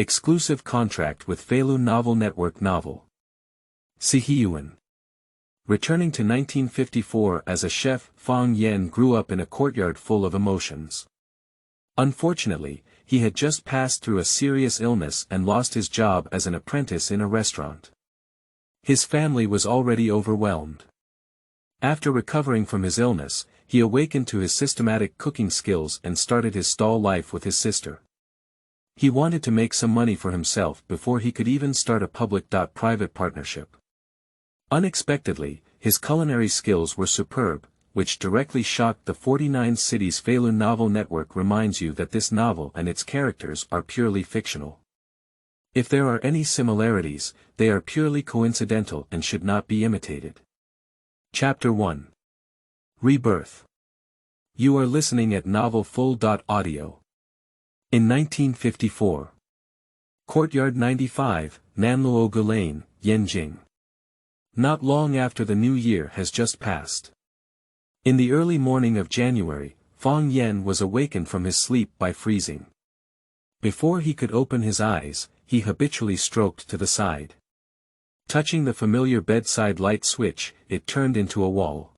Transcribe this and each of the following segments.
Exclusive contract with Feilu Novel Network novel. Siheyuan. Returning to 1954 as a chef, Fang Yan grew up in a courtyard full of emotions. Unfortunately, he had just passed through a serious illness and lost his job as an apprentice in a restaurant. His family was already overwhelmed. After recovering from his illness, he awakened to his systematic cooking skills and started his stall life with his sister. He wanted to make some money for himself before he could even start a public-private partnership. Unexpectedly, his culinary skills were superb, which directly shocked the 49 cities. Feilu Novel Network reminds you that this novel and its characters are purely fictional. If there are any similarities, they are purely coincidental and should not be imitated. Chapter 1. Rebirth. You are listening at Novel Full.audio. In 1954. Courtyard 95, Nanluogu Lane, Yanjing. Not long after the new year has just passed. In the early morning of January, Fang Yan was awakened from his sleep by freezing. Before he could open his eyes, he habitually stroked to the side. Touching the familiar bedside light switch, it turned into a wall.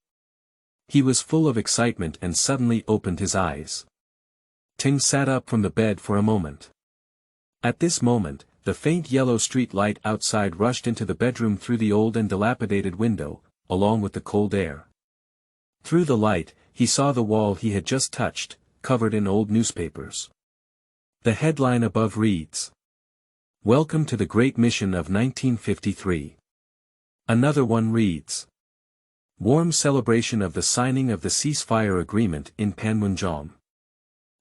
He was full of excitement and suddenly opened his eyes. Ting sat up from the bed for a moment. At this moment, the faint yellow street light outside rushed into the bedroom through the old and dilapidated window, along with the cold air. Through the light, he saw the wall he had just touched, covered in old newspapers. The headline above reads, "Welcome to the Great Mission of 1953. Another one reads, "Warm celebration of the signing of the ceasefire agreement in Panmunjom."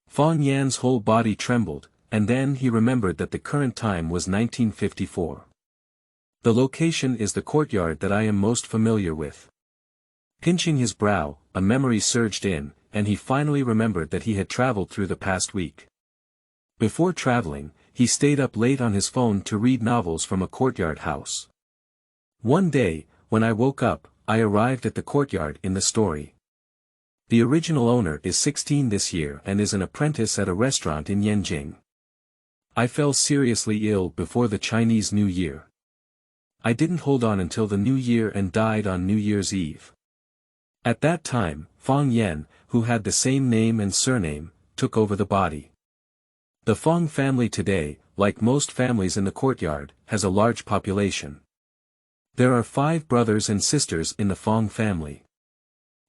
Fang Yan's whole body trembled, and then he remembered that the current time was 1954. The location is the courtyard that I am most familiar with. Pinching his brow, a memory surged in, and he finally remembered that he had traveled through the past week. Before traveling, he stayed up late on his phone to read novels from a courtyard house. One day, when I woke up, I arrived at the courtyard in the story. The original owner is 16 this year and is an apprentice at a restaurant in Yanjing. I fell seriously ill before the Chinese New Year. I didn't hold on until the New Year and died on New Year's Eve. At that time, Fang Yan, who had the same name and surname, took over the body. The Fang family today, like most families in the courtyard, has a large population. There are 5 brothers and sisters in the Fang family.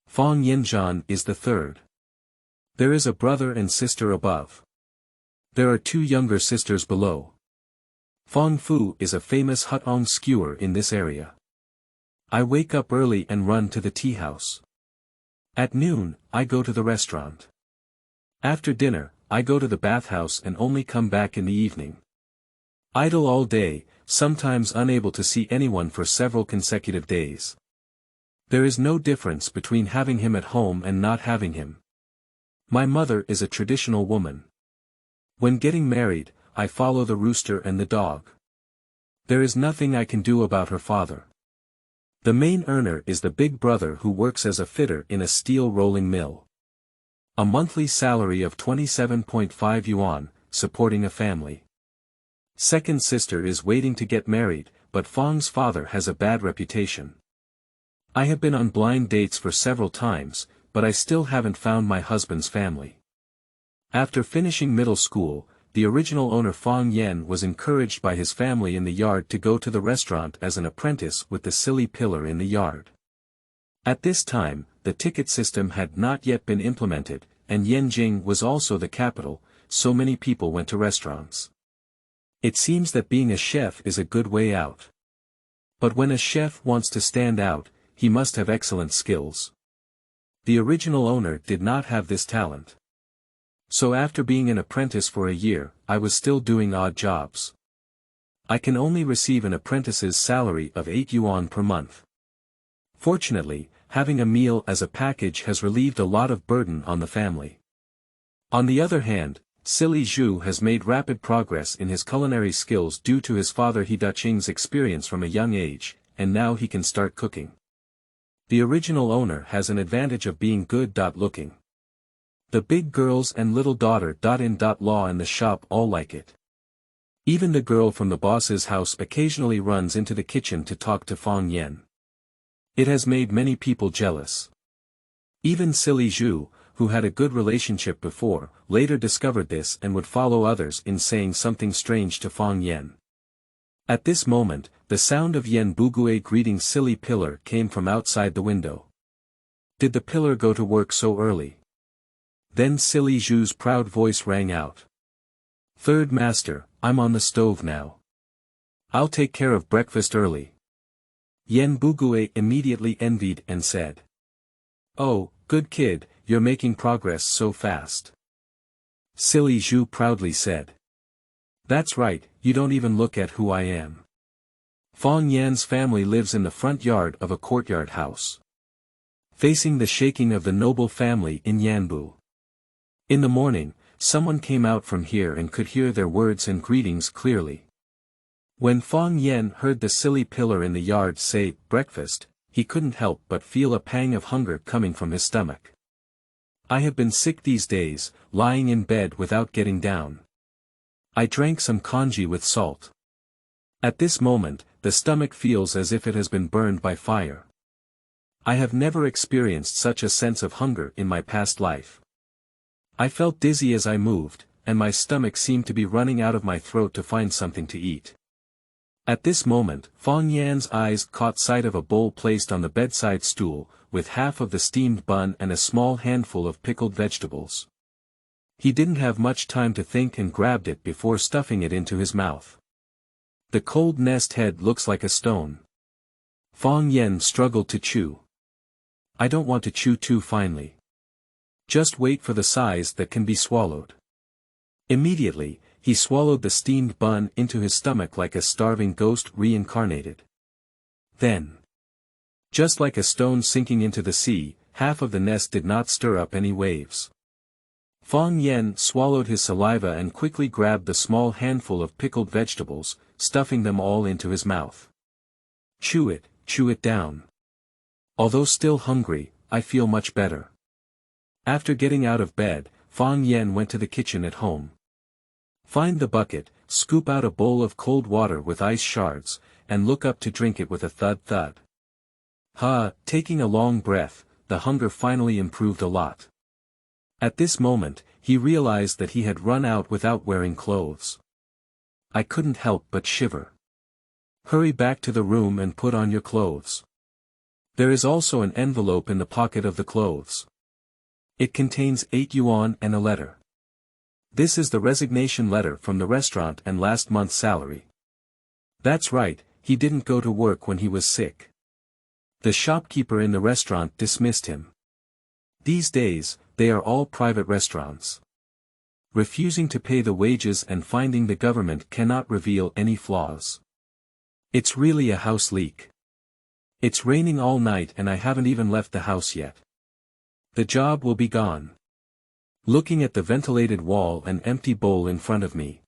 Fang Yanzhan is the third. There is a brother and sister above. There are 2 younger sisters below. Fang Fu is a famous hutong skewer in this area. I wake up early and run to the tea house. At noon, I go to the restaurant. After dinner, I go to the bathhouse and only come back in the evening. Idle all day, sometimes unable to see anyone for several consecutive days. There is no difference between having him at home and not having him. My mother is a traditional woman. When getting married, I follow the rooster and the dog. There is nothing I can do about her father. The main earner is the big brother who works as a fitter in a steel rolling mill. A monthly salary of 27.5 yuan, supporting a family. Second sister is waiting to get married, but Fang's father has a bad reputation. I have been on blind dates for several times, but I still haven't found my husband's family. After finishing middle school, the original owner Fang Yan was encouraged by his family in the yard to go to the restaurant as an apprentice with the silly pillar in the yard. At this time, the ticket system had not yet been implemented, and Yanjing was also the capital, so many people went to restaurants. It seems that being a chef is a good way out. But when a chef wants to stand out, he must have excellent skills. The original owner did not have this talent. So after being an apprentice for a year, I was still doing odd jobs. I can only receive an apprentice's salary of 8 yuan per month. Fortunately, having a meal as a package has relieved a lot of burden on the family. On the other hand, Silly Zhu has made rapid progress in his culinary skills due to his father He Daqing's experience from a young age, and now he can start cooking. The original owner has an advantage of being good-looking. The big girls and little daughter-in-law in the shop all like it. Even the girl from the boss's house occasionally runs into the kitchen to talk to Fang Yan. It has made many people jealous. Even silly Zhu, who had a good relationship before, later discovered this and would follow others in saying something strange to Fang Yan. At this moment, the sound of Yan Bugui greeting silly Pillar came from outside the window. Did the Pillar go to work so early? Then silly Zhu's proud voice rang out. Third master, I'm on the stove now. I'll take care of breakfast early. Yan Bugui immediately envied and said. Oh, good kid, you're making progress so fast. Silly Zhu proudly said. That's right, you don't even look at who I am. Fang Yan's family lives in the front yard of a courtyard house, facing the shaking of the noble family in Yanbu. In the morning, someone came out from here and could hear their words and greetings clearly. When Fang Yan heard the silly Pillar in the yard say, breakfast, he couldn't help but feel a pang of hunger coming from his stomach. I have been sick these days, lying in bed without getting down. I drank some congee with salt. At this moment, the stomach feels as if it has been burned by fire. I have never experienced such a sense of hunger in my past life. I felt dizzy as I moved, and my stomach seemed to be running out of my throat to find something to eat. At this moment, Fang Yan's eyes caught sight of a bowl placed on the bedside stool, with half of the steamed bun and a small handful of pickled vegetables. He didn't have much time to think and grabbed it before stuffing it into his mouth. The cold nest head looks like a stone. Fang Yan struggled to chew. I don't want to chew too finely. Just wait for the size that can be swallowed. Immediately, he swallowed the steamed bun into his stomach like a starving ghost reincarnated. Then, just like a stone sinking into the sea, half of the nest did not stir up any waves. Fang Yan swallowed his saliva and quickly grabbed the small handful of pickled vegetables, stuffing them all into his mouth. Chew it down. Although still hungry, I feel much better. After getting out of bed, Fang Yan went to the kitchen at home. Find the bucket, scoop out a bowl of cold water with ice shards, and look up to drink it with a thud. Taking a long breath, the hunger finally improved a lot. At this moment, he realized that he had run out without wearing clothes. I couldn't help but shiver. Hurry back to the room and put on your clothes. There is also an envelope in the pocket of the clothes. It contains 8 yuan and a letter. This is the resignation letter from the restaurant and last month's salary. That's right, he didn't go to work when he was sick. The shopkeeper in the restaurant dismissed him. These days, they are all private restaurants. Refusing to pay the wages and finding the government cannot reveal any flaws. It's really a house leak. It's raining all night and I haven't even left the house yet. The job will be gone. Looking at the ventilated wall and empty bowl in front of me.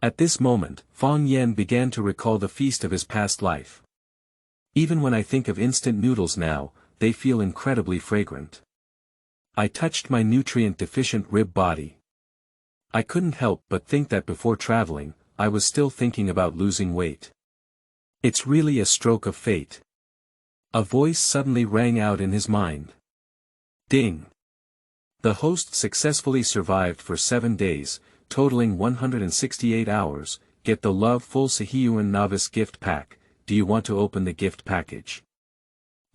At this moment, Fang Yan began to recall the feast of his past life. Even when I think of instant noodles now, they feel incredibly fragrant. I touched my nutrient-deficient rib body. I couldn't help but think that before traveling, I was still thinking about losing weight. It's really a stroke of fate. A voice suddenly rang out in his mind. Ding! The host successfully survived for 7 days, totaling 168 hours, get the Love Full Siheyuan Novice Gift Pack. Do you want to open the gift package?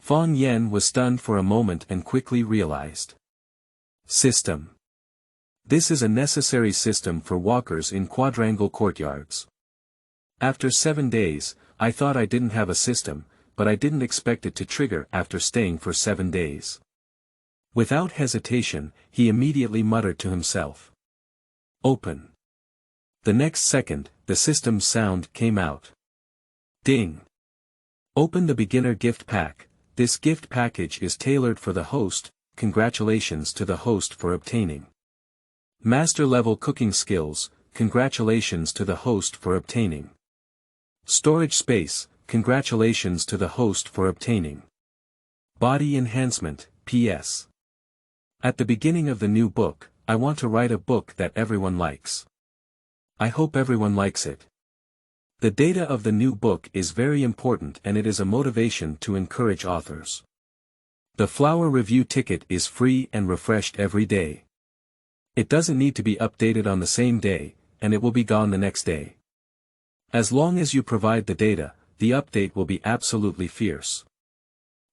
Fang Yan was stunned for a moment and quickly realized. System. This is a necessary system for walkers in quadrangle courtyards. After 7 days, I thought I didn't have a system, but I didn't expect it to trigger after staying for 7 days. Without hesitation, he immediately muttered to himself. Open. The next second, the system's sound came out. Ding. Open the beginner gift pack. This gift package is tailored for the host. Congratulations to the host for obtaining. Master level cooking skills. Congratulations to the host for obtaining. Storage space. Congratulations to the host for obtaining. Body enhancement. P.S. At the beginning of the new book, I want to write a book that everyone likes. I hope everyone likes it. The data of the new book is very important and it is a motivation to encourage authors. The flower review ticket is free and refreshed every day. It doesn't need to be updated on the same day, and it will be gone the next day. As long as you provide the data, the update will be absolutely fierce.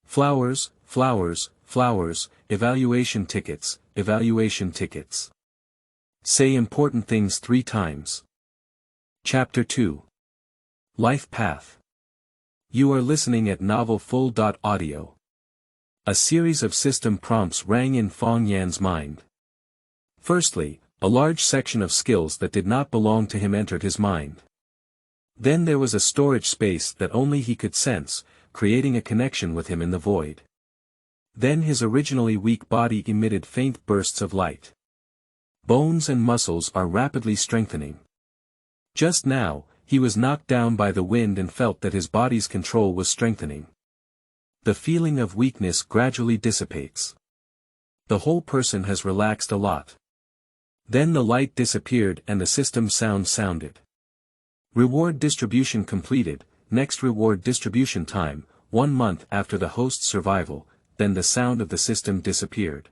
Flowers, flowers, flowers, evaluation tickets, evaluation tickets. Say important things 3 times. Chapter 2. Life Path. You are listening at Novel Full.audio. A series of system prompts rang in Fang Yan's mind. Firstly, a large section of skills that did not belong to him entered his mind. Then there was a storage space that only he could sense, creating a connection with him in the void. Then his originally weak body emitted faint bursts of light. Bones and muscles are rapidly strengthening. Just now, he was knocked down by the wind and felt that his body's control was strengthening. The feeling of weakness gradually dissipates. The whole person has relaxed a lot. Then the light disappeared and the system sound sounded. Reward distribution completed, next reward distribution time, 1 month after the host's survival, then the sound of the system disappeared.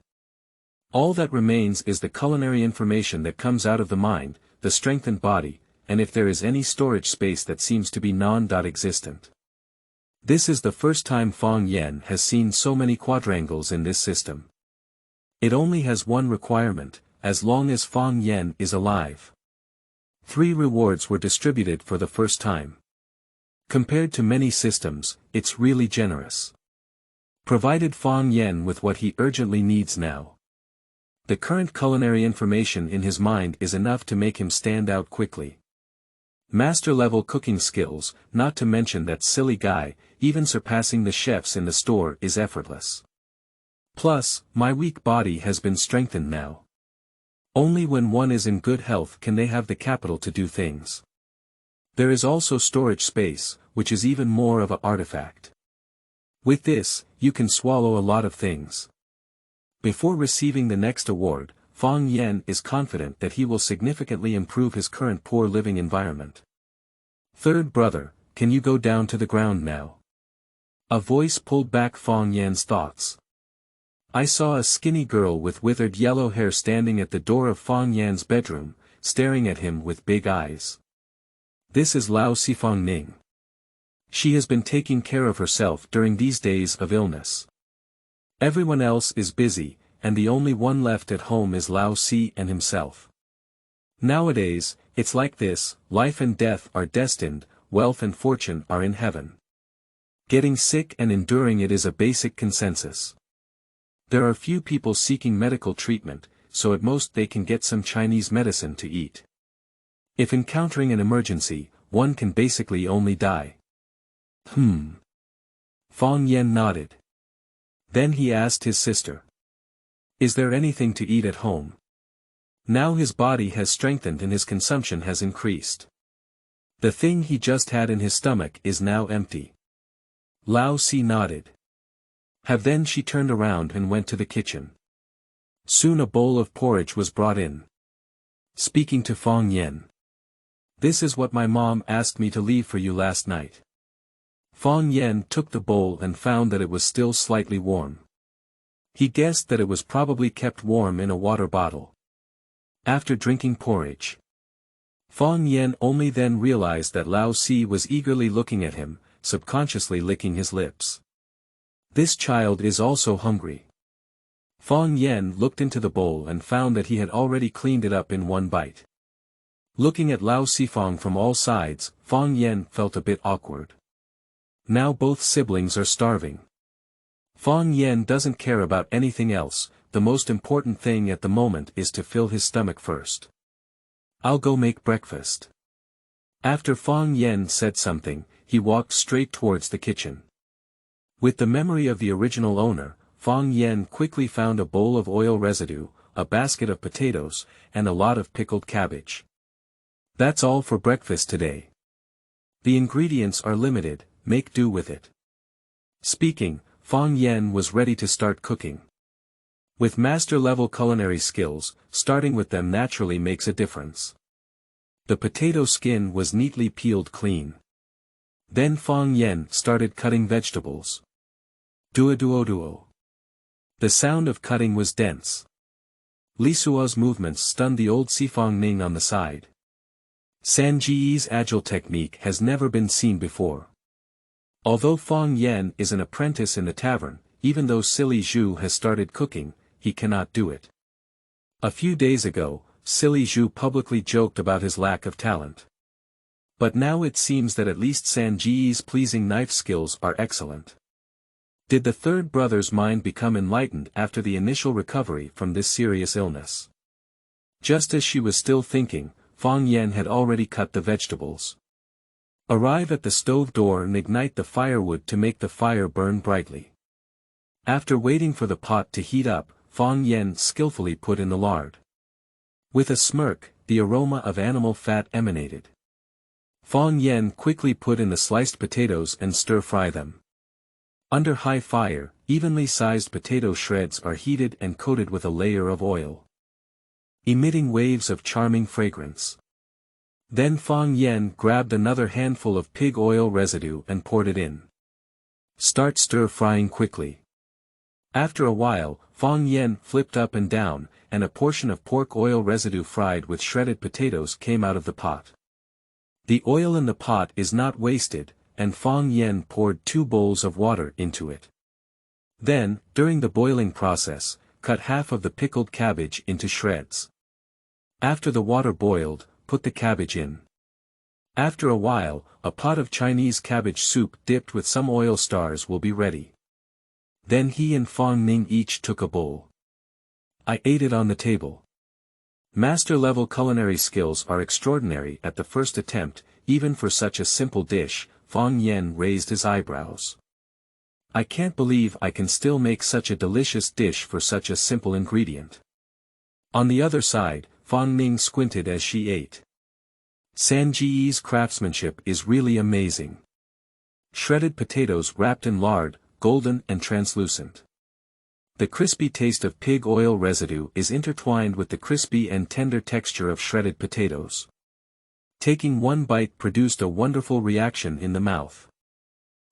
All that remains is the culinary information that comes out of the mind, the strengthened body, and if there is any storage space that seems to be non-existent. This is the first time Fang Yan has seen so many quadrangles in this system. It only has one requirement, as long as Fang Yan is alive. 3 rewards were distributed for the first time. Compared to many systems, it's really generous. Provided Fang Yan with what he urgently needs now. The current culinary information in his mind is enough to make him stand out quickly. Master-level cooking skills, not to mention that silly guy, even surpassing the chefs in the store is effortless. Plus, my weak body has been strengthened now. Only when one is in good health can they have the capital to do things. There is also storage space, which is even more of an artifact. With this, you can swallow a lot of things. Before receiving the next award, Fang Yan is confident that he will significantly improve his current poor living environment. Third brother, can you go down to the ground now? A voice pulled back Fang Yan's thoughts. I saw a skinny girl with withered yellow hair standing at the door of Fang Yan's bedroom, staring at him with big eyes. This is Lao Sifang Ning. She has been taking care of herself during these days of illness. Everyone else is busy, and the only one left at home is Lao Si and himself. Nowadays, it's like this, life and death are destined, wealth and fortune are in heaven. Getting sick and enduring it is a basic consensus. There are few people seeking medical treatment, so at most they can get some Chinese medicine to eat. If encountering an emergency, one can basically only die. Fang Yan nodded. Then he asked his sister. Is there anything to eat at home? Now his body has strengthened and his consumption has increased. The thing he just had in his stomach is now empty. Lao Si nodded. Then she turned around and went to the kitchen. Soon a bowl of porridge was brought in. Speaking to Fang Yan. This is what my mom asked me to leave for you last night. Fang Yan took the bowl and found that it was still slightly warm. He guessed that it was probably kept warm in a water bottle. After drinking porridge, Fang Yan only then realized that Lao Si was eagerly looking at him, subconsciously licking his lips. This child is also hungry. Fang Yan looked into the bowl and found that he had already cleaned it up in one bite. Looking at Lao Sifang from all sides, Fang Yan felt a bit awkward. Now both siblings are starving. Fang Yan doesn't care about anything else, the most important thing at the moment is to fill his stomach first. I'll go make breakfast. After Fang Yan said something, he walked straight towards the kitchen. With the memory of the original owner, Fang Yan quickly found a bowl of oil residue, a basket of potatoes, and a lot of pickled cabbage. That's all for breakfast today. The ingredients are limited, make do with it. Speaking, Fang Yan was ready to start cooking. With master-level culinary skills, starting with them naturally makes a difference. The potato skin was neatly peeled clean. Then Fang Yan started cutting vegetables. Duo. The sound of cutting was dense. Li Suo's movements stunned the old Sifang Ning on the side. San Ji's agile technique has never been seen before. Although Fang Yan is an apprentice in the tavern, even though Silly Zhu has started cooking, he cannot do it. A few days ago, Silly Zhu publicly joked about his lack of talent. But now it seems that at least San Ji's pleasing knife skills are excellent. Did the third brother's mind become enlightened after the initial recovery from this serious illness? Just as she was still thinking, Fang Yan had already cut the vegetables. Arrive at the stove door and ignite the firewood to make the fire burn brightly. After waiting for the pot to heat up, Fang Yan skillfully put in the lard. With a smirk, the aroma of animal fat emanated. Fang Yan quickly put in the sliced potatoes and stir-fry them. Under high fire, evenly sized potato shreds are heated and coated with a layer of oil, emitting waves of charming fragrance. Then Fang Yan grabbed another handful of pig oil residue and poured it in. Start stir-frying quickly. After a while, Fang Yan flipped up and down, and a portion of pork oil residue fried with shredded potatoes came out of the pot. The oil in the pot is not wasted, and Fang Yan poured 2 bowls of water into it. Then, during the boiling process, cut half of the pickled cabbage into shreds. After the water boiled, put the cabbage in. After a while, a pot of Chinese cabbage soup dipped with some oil stars will be ready. Then he and Fang Ning each took a bowl. I ate it on the table. Master-level culinary skills are extraordinary at the first attempt, even for such a simple dish. Fang Yan raised his eyebrows. I can't believe I can still make such a delicious dish for such a simple ingredient. On the other side, Fang Ning squinted as she ate. San Ji's craftsmanship is really amazing. Shredded potatoes wrapped in lard, golden and translucent. The crispy taste of pig oil residue is intertwined with the crispy and tender texture of shredded potatoes. Taking one bite produced a wonderful reaction in the mouth.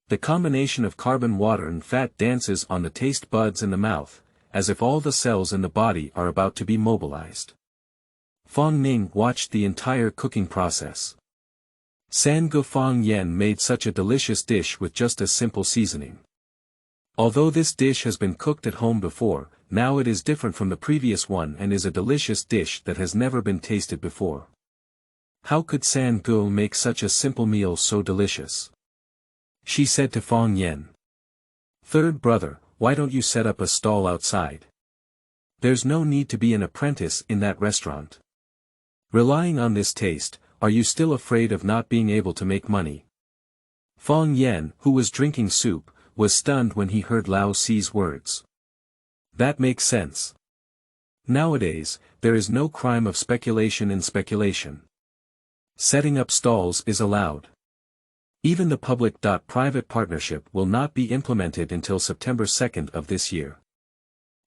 The combination of carbon, water and fat dances on the taste buds in the mouth, as if all the cells in the body are about to be mobilized. Fang Ning watched the entire cooking process. Fang Yan made such a delicious dish with just a simple seasoning. Although this dish has been cooked at home before, now it is different from the previous one and is a delicious dish that has never been tasted before. How could San Gu make such a simple meal so delicious? She said to Fang Yan. Third brother, why don't you set up a stall outside? There's no need to be an apprentice in that restaurant. Relying on this taste, are you still afraid of not being able to make money? Fang Yan, who was drinking soup, was stunned when he heard Lao Si's words. That makes sense. Nowadays, there is no crime of speculation in speculation. Setting up stalls is allowed. Even the public-private partnership will not be implemented until September 2nd of this year.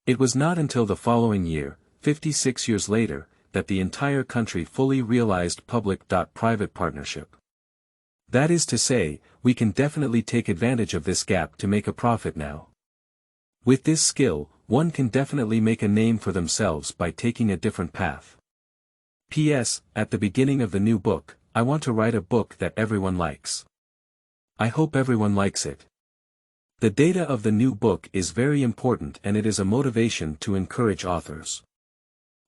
It was not until the following year, 56 years later, that the entire country fully realized public-private partnership. That is to say, we can definitely take advantage of this gap to make a profit now. With this skill, one can definitely make a name for themselves by taking a different path. P.S. At the beginning of the new book, I want to write a book that everyone likes. I hope everyone likes it. The data of the new book is very important and it is a motivation to encourage authors.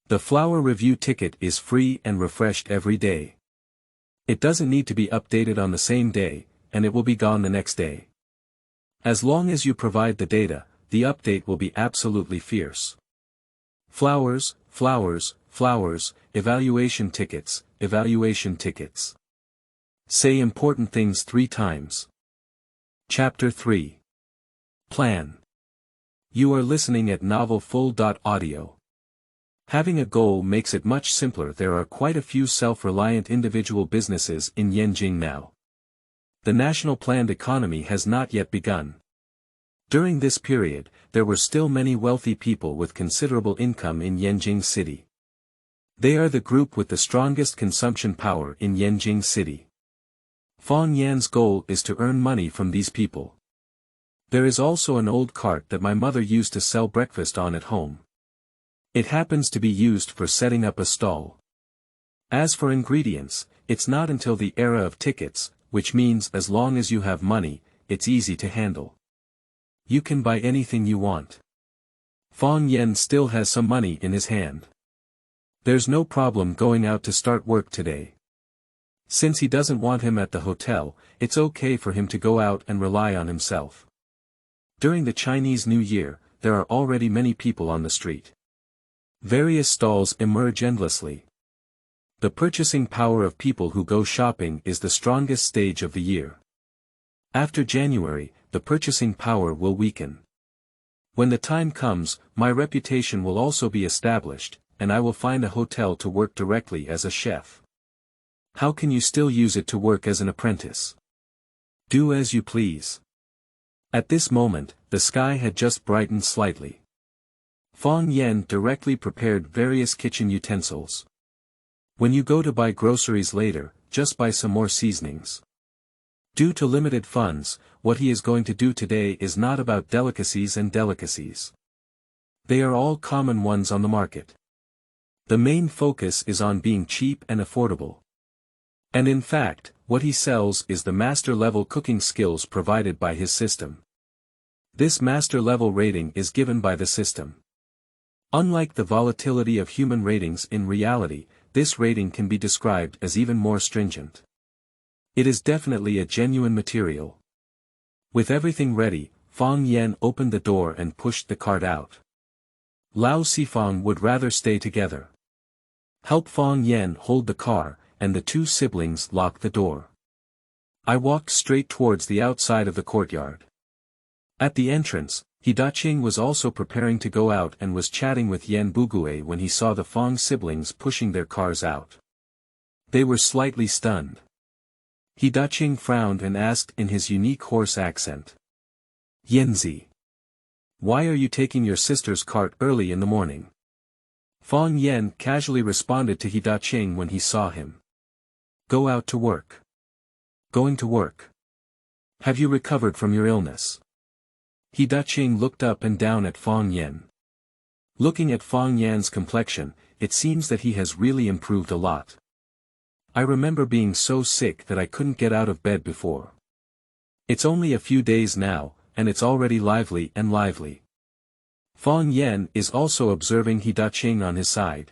The flower review ticket is free and refreshed every day. It doesn't need to be updated on the same day, and it will be gone the next day. As long as you provide the data, the update will be absolutely fierce. Flowers, flowers, flowers, evaluation tickets, evaluation tickets. Say important things 3 times. Chapter 3. Plan. You are listening at novelfull.audio. Having a goal makes it much simpler. There are quite a few self-reliant individual businesses in Yanjing now. The national planned economy has not yet begun. During this period, there were still many wealthy people with considerable income in Yanjing City. They are the group with the strongest consumption power in Yanjing City. Fang Yan's goal is to earn money from these people. There is also an old cart that my mother used to sell breakfast on at home. It happens to be used for setting up a stall. As for ingredients, it's not until the era of tickets, which means as long as you have money, it's easy to handle. You can buy anything you want. Fang Yan still has some money in his hand. There's no problem going out to start work today. Since he doesn't want him at the hotel, it's okay for him to go out and rely on himself. During the Chinese New Year, there are already many people on the street. Various stalls emerge endlessly. The purchasing power of people who go shopping is the strongest stage of the year. After January, the purchasing power will weaken. When the time comes, my reputation will also be established, and I will find a hotel to work directly as a chef. How can you still use it to work as an apprentice? Do as you please. At this moment, the sky had just brightened slightly. Fang Yan directly prepared various kitchen utensils. When you go to buy groceries later, just buy some more seasonings. Due to limited funds, what he is going to do today is not about delicacies and delicacies. They are all common ones on the market. The main focus is on being cheap and affordable. And in fact, what he sells is the master-level cooking skills provided by his system. This master-level rating is given by the system. Unlike the volatility of human ratings in reality, this rating can be described as even more stringent. It is definitely a genuine material. With everything ready, Fang Yan opened the door and pushed the cart out. Lao Sifang would rather stay together. Help Fang Yan hold the car, and the two siblings locked the door. I walked straight towards the outside of the courtyard. At the entrance, Hidaching was also preparing to go out and was chatting with Yan Bugui when he saw the Fang siblings pushing their cars out. They were slightly stunned. Hidaching frowned and asked in his unique hoarse accent. Yanzi. Why are you taking your sister's cart early in the morning? Fang Yan casually responded to Hidaching when he saw him. Go out to work. Going to work. Have you recovered from your illness? Hidaching looked up and down at Fang Yan. Looking at Fang Yan's complexion, it seems that he has really improved a lot. I remember being so sick that I couldn't get out of bed before. It's only a few days now, and it's already lively and lively. Fang Yan is also observing Hidaching on his side.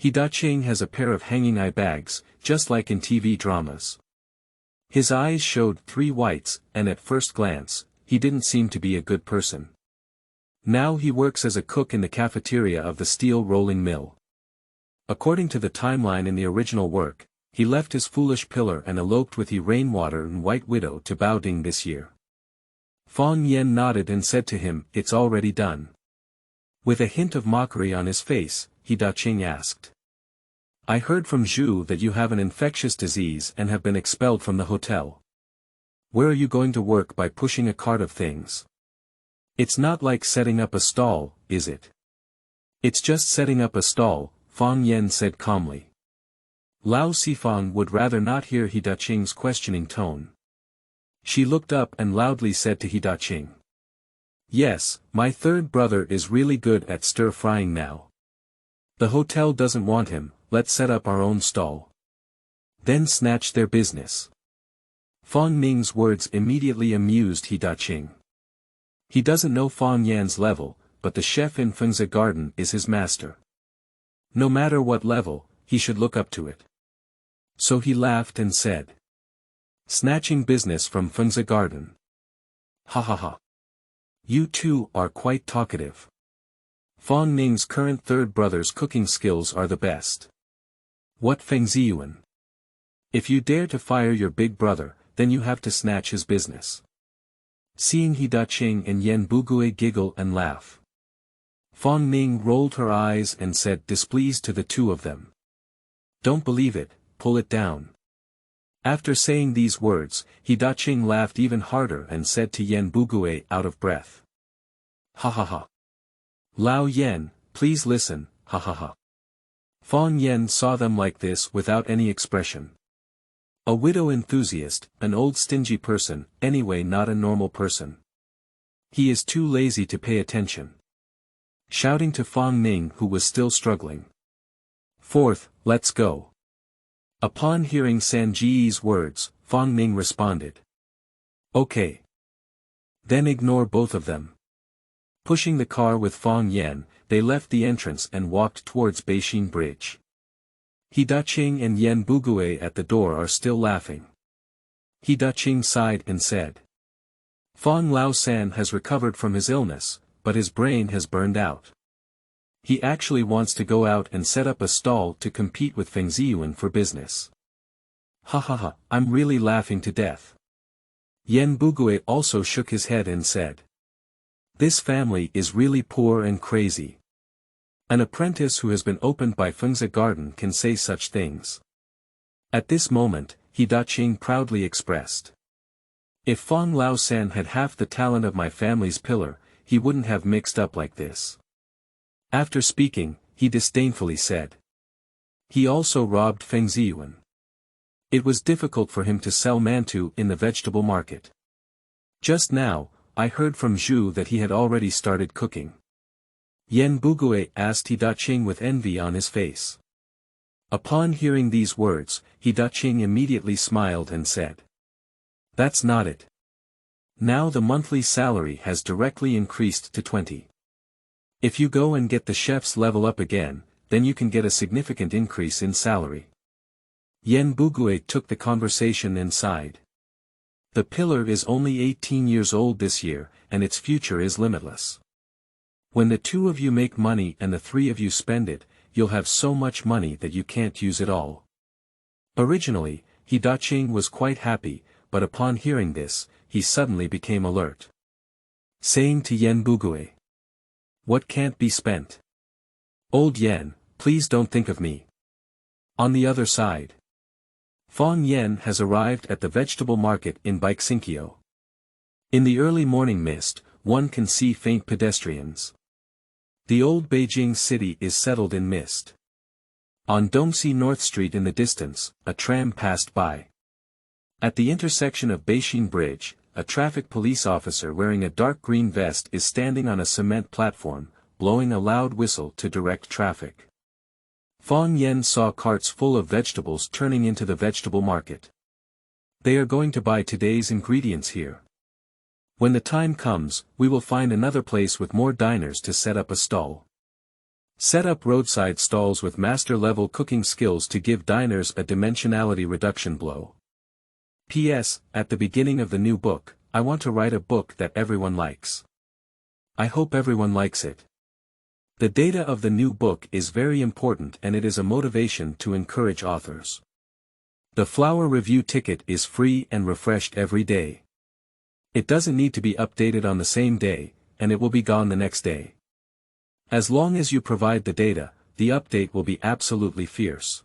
Hidaching has a pair of hanging eye bags, just like in TV dramas. His eyes showed 3 whites, and at first glance, he didn't seem to be a good person. Now he works as a cook in the cafeteria of the steel rolling mill. According to the timeline in the original work, he left his foolish pillar and eloped with He Rainwater and White Widow to Baoding this year. Fang Yan nodded and said to him, "It's already done." With a hint of mockery on his face, Hidaching asked. I heard from Zhu that you have an infectious disease and have been expelled from the hotel. Where are you going to work by pushing a cart of things? It's not like setting up a stall, is it? It's just setting up a stall, Fang Yan said calmly. Lao Sifang would rather not hear Hidaching's questioning tone. She looked up and loudly said to Hidaching. Yes, my third brother is really good at stir-frying now. The hotel doesn't want him, let's set up our own stall. Then snatch their business. Fang Ning's words immediately amused Hidaching. He doesn't know Fang Yan's level, but the chef in Fengzi Garden is his master. No matter what level, he should look up to it. So he laughed and said. Snatching business from Fengzi Garden. Ha ha ha. You two are quite talkative. Fang Ning's current third brother's cooking skills are the best. What Fengziyuan? If you dare to fire your big brother, then you have to snatch his business. Seeing Hidaching and Yan Bugui giggle and laugh. Fang Ning rolled her eyes and said displeased to the two of them. Don't believe it, pull it down. After saying these words, Hidaching laughed even harder and said to Yan Bugui out of breath. Ha ha ha. Lao Yan, please listen, ha ha ha. Fang Yan saw them like this without any expression. A widow enthusiast, an old stingy person, anyway not a normal person. He is too lazy to pay attention. Shouting to Fang Ning who was still struggling. Fourth, let's go. Upon hearing Sanji's words, Fang Ning responded. Okay. Then ignore both of them. Pushing the car with Fang Yan, they left the entrance and walked towards Beijing Bridge. He Daqing and Yan Bugue at the door are still laughing. He Daqing sighed and said. Fang Lao San has recovered from his illness, but his brain has burned out. He actually wants to go out and set up a stall to compete with Feng Ziyuan for business. Ha ha ha, I'm really laughing to death. Yan Bugue also shook his head and said. This family is really poor and crazy. An apprentice who has been opened by Fengzi Garden can say such things. At this moment, He Daqing proudly expressed. If Fang Lao San had half the talent of my family's pillar, he wouldn't have mixed up like this. After speaking, he disdainfully said. He also robbed Feng Ziyuan. It was difficult for him to sell mantou in the vegetable market. Just now, I heard from Zhu that he had already started cooking. Yan Bugue asked He Daqing with envy on his face. Upon hearing these words, He Daqing immediately smiled and said. That's not it. Now the monthly salary has directly increased to 20. If you go and get the chef's level up again, then you can get a significant increase in salary. Yan Bugue took the conversation and sighed. The pillar is only 18 years old this year, and its future is limitless. When the two of you make money and the three of you spend it, you'll have so much money that you can't use it all. Originally, He Daqing was quite happy, but upon hearing this, he suddenly became alert. Saying to Yan Bugue. What can't be spent? Old Yan, please don't think of me. On the other side. Fang Yan has arrived at the vegetable market in Baixinkyo. In the early morning mist, one can see faint pedestrians. The old Beijing city is settled in mist. On Dongxi North Street in the distance, a tram passed by. At the intersection of Beijing Bridge, a traffic police officer wearing a dark green vest is standing on a cement platform, blowing a loud whistle to direct traffic. Fang Yan saw carts full of vegetables turning into the vegetable market. They are going to buy today's ingredients here. When the time comes, we will find another place with more diners to set up a stall. Set up roadside stalls with master-level cooking skills to give diners a dimensionality reduction blow. P.S. At the beginning of the new book, I want to write a book that everyone likes. I hope everyone likes it. The data of the new book is very important and it is a motivation to encourage authors. The flower review ticket is free and refreshed every day. It doesn't need to be updated on the same day, and it will be gone the next day. As long as you provide the data, the update will be absolutely fierce.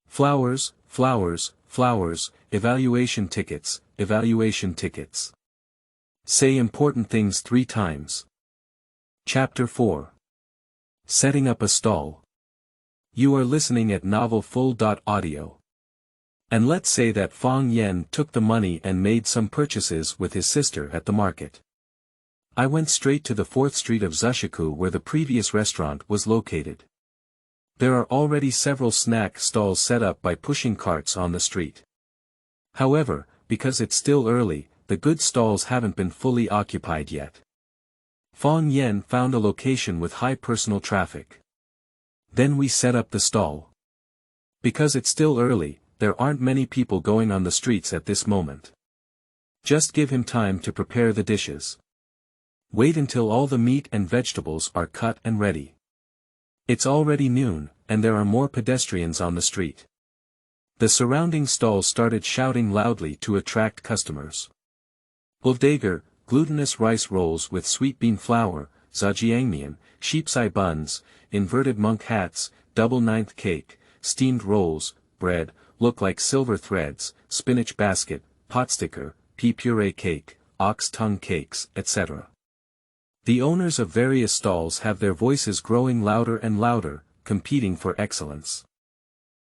Flowers, flowers, flowers, evaluation tickets, evaluation tickets. Say important things 3 times. Chapter 4. Setting up a stall. You are listening at novelfull.audio. And let's say that Fang Yan took the money and made some purchases with his sister at the market. I went straight to the 4th street of Zushiku where the previous restaurant was located. There are already several snack stalls set up by pushing carts on the street. However, because it's still early, the good stalls haven't been fully occupied yet. Fang Yan found a location with high personal traffic. Then we set up the stall. Because it's still early, there aren't many people going on the streets at this moment. Just give him time to prepare the dishes. Wait until all the meat and vegetables are cut and ready. It's already noon, and there are more pedestrians on the street. The surrounding stalls started shouting loudly to attract customers. Buldager, glutinous rice rolls with sweet bean flour, zhajiangmian, sheep's eye buns, inverted monk hats, double ninth cake, steamed rolls, bread, look like silver threads, spinach basket, pot sticker, pea puree cake, ox tongue cakes, etc. The owners of various stalls have their voices growing louder and louder, competing for excellence.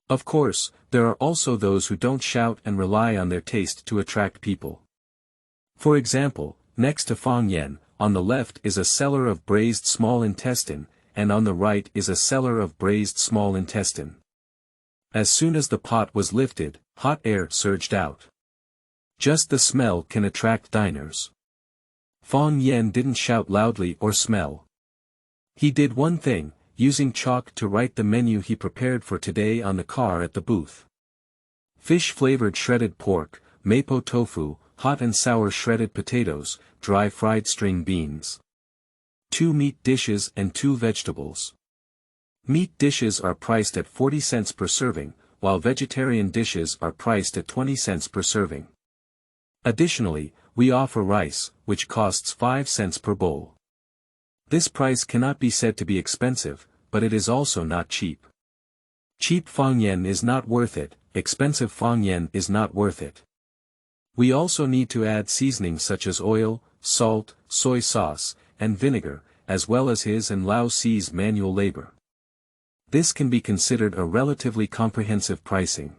Of course, there are also those who don't shout and rely on their taste to attract people. For example, next to Fang Yan, on the left is a cellar of braised small intestine, and on the right is a cellar of braised small intestine. As soon as the pot was lifted, hot air surged out. Just the smell can attract diners. Fang Yan didn't shout loudly or smell. He did one thing, using chalk to write the menu he prepared for today on the car at the booth. Fish-flavored shredded pork, mapo tofu, hot and sour shredded potatoes, dry fried string beans. 2 meat dishes and 2 vegetables. Meat dishes are priced at 40 cents per serving, while vegetarian dishes are priced at 20 cents per serving. Additionally, we offer rice, which costs 5 cents per bowl. This price cannot be said to be expensive, but it is also not cheap. Cheap Fang Yan is not worth it, expensive Fang Yan is not worth it. We also need to add seasonings such as oil, salt, soy sauce, and vinegar, as well as his and Lao Si's manual labor. This can be considered a relatively comprehensive pricing.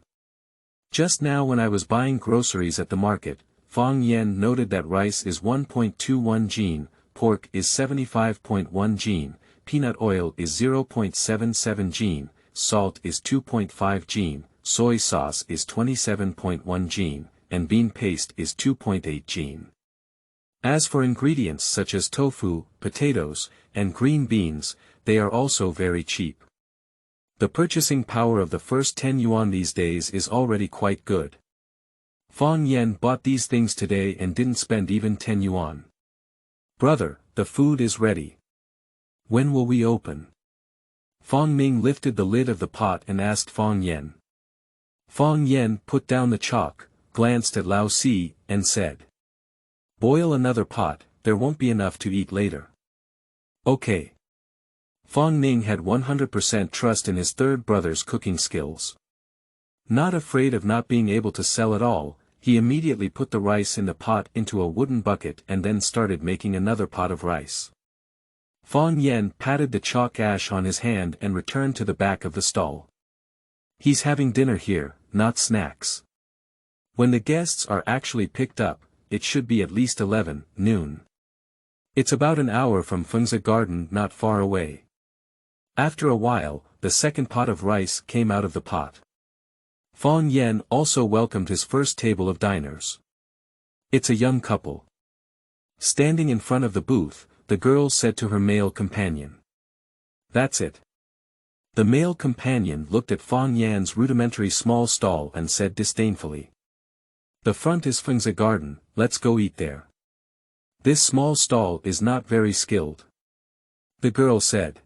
Just now when I was buying groceries at the market, Fang Yan noted that rice is 1.21 jin, pork is 75.1 jin, peanut oil is 0.77 jin, salt is 2.5 jin, soy sauce is 27.1 jin, and bean paste is 2.8 jin. As for ingredients such as tofu, potatoes, and green beans, they are also very cheap. The purchasing power of the first 10 yuan these days is already quite good. Fang Yan bought these things today and didn't spend even 10 yuan. Brother, the food is ready. When will we open? Fang Ming lifted the lid of the pot and asked Fang Yan. Fang Yan put down the chalk, glanced at Lao Si, and said. Boil another pot, there won't be enough to eat later. Okay. Fang Ning had 100% trust in his third brother's cooking skills. Not afraid of not being able to sell at all, he immediately put the rice in the pot into a wooden bucket and then started making another pot of rice. Fang Yan patted the chalk ash on his hand and returned to the back of the stall. He's having dinner here, not snacks. When the guests are actually picked up, it should be at least 11 noon. It's about an hour from Feng's garden not far away. After a while, the second pot of rice came out of the pot. Fang Yan also welcomed his first table of diners. It's a young couple. Standing in front of the booth, the girl said to her male companion. That's it. The male companion looked at Fang Yan's rudimentary small stall and said disdainfully. The front is Feng's garden, let's go eat there. This small stall is not very skilled. The girl said.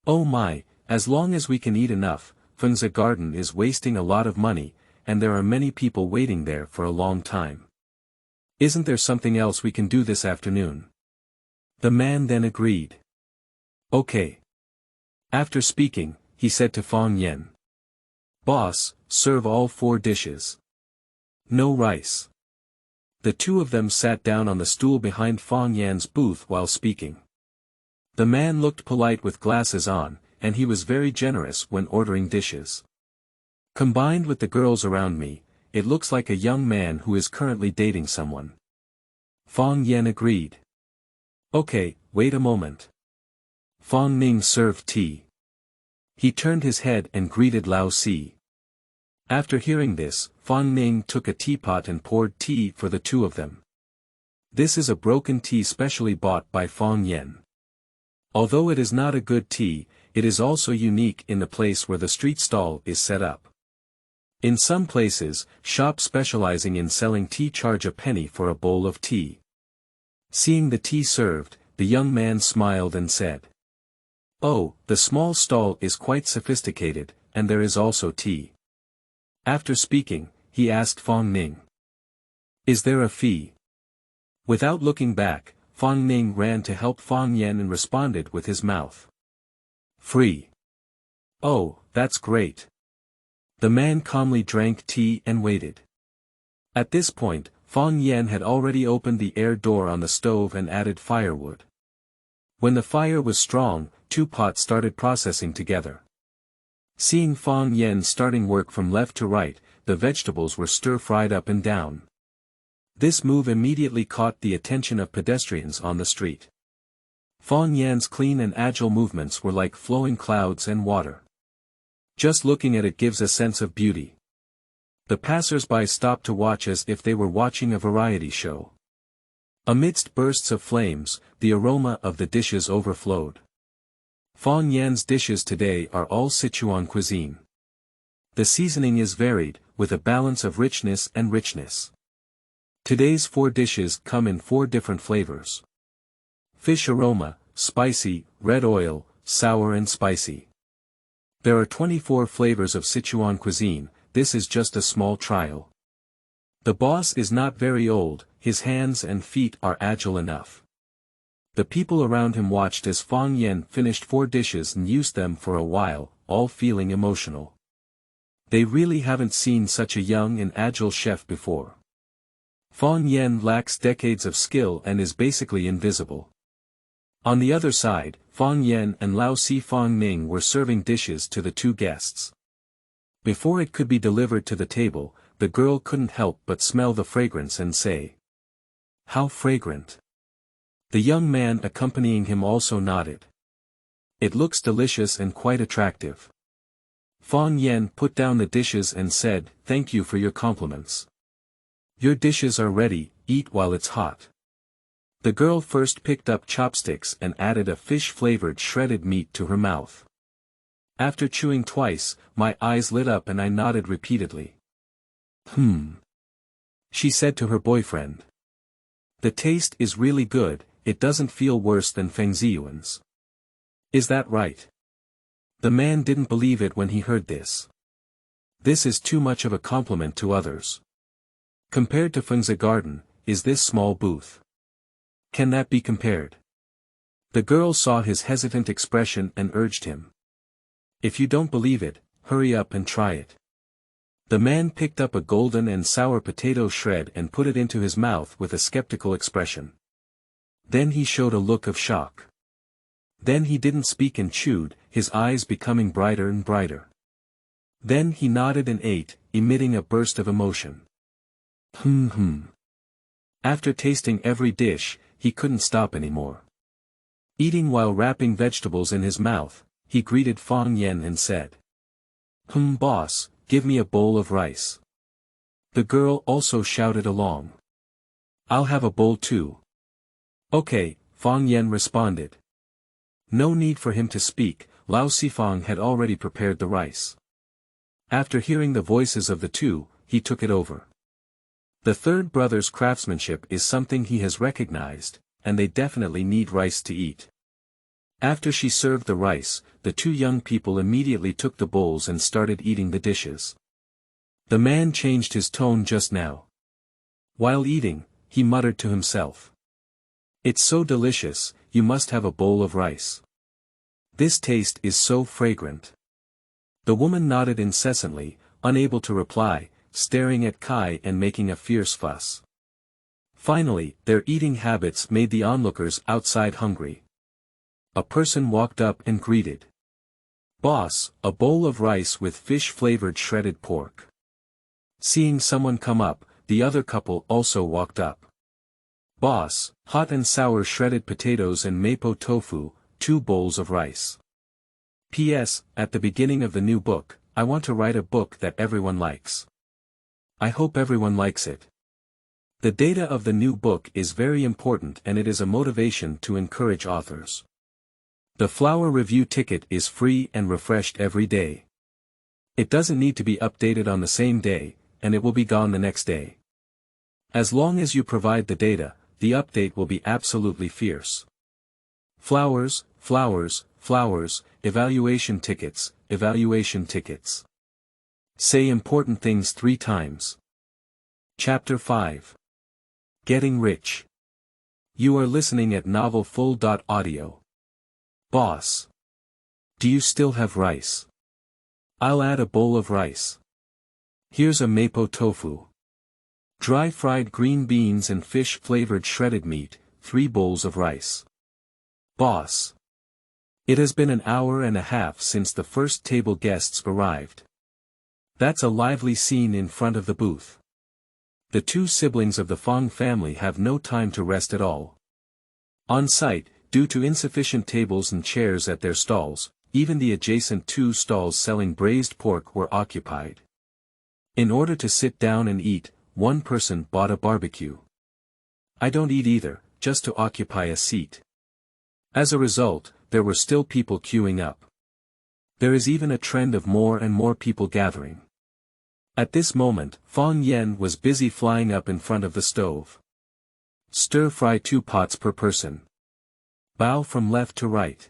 Oh my, as long as we can eat enough, Feng's garden is wasting a lot of money, and there are many people waiting there for a long time. Isn't there something else we can do this afternoon? The man then agreed. Okay. After speaking, he said to Fang Yan. Boss, serve all 4 dishes. No rice. The two of them sat down on the stool behind Fang Yan's booth while speaking. The man looked polite with glasses on, and he was very generous when ordering dishes. Combined with the girls around me, it looks like a young man who is currently dating someone. Fang Yan agreed. Okay, wait a moment. Fang Ning served tea. He turned his head and greeted Lao Si. After hearing this, Fang Ning took a teapot and poured tea for the two of them. This is a broken tea specially bought by Fang Yan. Although it is not a good tea, it is also unique in the place where the street stall is set up. In some places, shops specializing in selling tea charge a penny for a bowl of tea. Seeing the tea served, the young man smiled and said. Oh, the small stall is quite sophisticated, and there is also tea. After speaking, he asked Fang Ning. Is there a fee? Without looking back, Fang Ning ran to help Fang Yan and responded with his mouth. Free. Oh, that's great. The man calmly drank tea and waited. At this point, Fang Yan had already opened the air door on the stove and added firewood. When the fire was strong, two pots started processing together. Seeing Fang Yan starting work from left to right, the vegetables were stir-fried up and down. This move immediately caught the attention of pedestrians on the street. Fang Yan's clean and agile movements were like flowing clouds and water. Just looking at it gives a sense of beauty. The passers-by stopped to watch as if they were watching a variety show. Amidst bursts of flames, the aroma of the dishes overflowed. Fang Yan's dishes today are all Sichuan cuisine. The seasoning is varied, with a balance of richness and richness. Today's 4 dishes come in 4 different flavors. Fish aroma, spicy, red oil, sour and spicy. There are 24 flavors of Sichuan cuisine. This is just a small trial. The boss is not very old, his hands and feet are agile enough. The people around him watched as Fang Yan finished 4 dishes and used them for a while, all feeling emotional. They really haven't seen such a young and agile chef before. Fang Yan lacks decades of skill and is basically invisible. On the other side, Fang Yan and Lao Si Fang Ning were serving dishes to the 2 guests. Before it could be delivered to the table, the girl couldn't help but smell the fragrance and say, "How fragrant." The young man accompanying him also nodded. "It looks delicious and quite attractive." Fang Yan put down the dishes and said, "Thank you for your compliments. Your dishes are ready, eat while it's hot." The girl first picked up chopsticks and added a fish-flavored shredded meat to her mouth. After chewing twice, my eyes lit up and I nodded repeatedly. She said to her boyfriend. "The taste is really good, it doesn't feel worse than Feng Ziyuan's. Is that right?" The man didn't believe it when he heard this. This is too much of a compliment to others. Compared to Feng's garden, is this small booth? Can that be compared? The girl saw his hesitant expression and urged him. "If you don't believe it, hurry up and try it." The man picked up a golden and sour potato shred and put it into his mouth with a skeptical expression. Then he showed a look of shock. Then he didn't speak and chewed, his eyes becoming brighter and brighter. Then he nodded and ate, emitting a burst of emotion. After tasting every dish, he couldn't stop anymore. Eating while wrapping vegetables in his mouth, he greeted Fang Yan and said, Boss, give me a bowl of rice." The girl also shouted along. "I'll have a bowl too." "Okay," Fang Yan responded. No need for him to speak, Lao Sifang had already prepared the rice. After hearing the voices of the 2, he took it over. The third brother's craftsmanship is something he has recognized, and they definitely need rice to eat. After she served the rice, the 2 young people immediately took the bowls and started eating the dishes. The man changed his tone just now. While eating, he muttered to himself. "It's so delicious, you must have a bowl of rice. This taste is so fragrant." The woman nodded incessantly, unable to reply, staring at Kai and making a fierce fuss. Finally, their eating habits made the onlookers outside hungry. A person walked up and greeted. "Boss, a bowl of rice with fish-flavored shredded pork." Seeing someone come up, the other couple also walked up. "Boss, hot and sour shredded potatoes and mapo tofu, 2 bowls of rice. P.S. At the beginning of the new book, I want to write a book that everyone likes. I hope everyone likes it. The data of the new book is very important and it is a motivation to encourage authors. The flower review ticket is free and refreshed every day. It doesn't need to be updated on the same day, and it will be gone the next day. As long as you provide the data, the update will be absolutely fierce. Flowers, flowers, flowers, evaluation tickets, evaluation tickets. Say important things 3 times. Chapter 5. Getting Rich. You are listening at novelfull.audio. Boss. Do you still have rice? I'll add a bowl of rice. Here's a mapo tofu. Dry fried green beans and fish-flavored shredded meat, 3 bowls of rice. Boss. It has been an hour and a half since the first table guests arrived. That's a lively scene in front of the booth. The two siblings of the Fang family have no time to rest at all. On site, due to insufficient tables and chairs at their stalls, even the adjacent two stalls selling braised pork were occupied. In order to sit down and eat, one person bought a barbecue. I don't eat either, just to occupy a seat. As a result, there were still people queuing up. There is even a trend of more and more people gathering. At this moment, Fang Yan was busy flying up in front of the stove. Stir-fry 2 pots per person. Bow from left to right.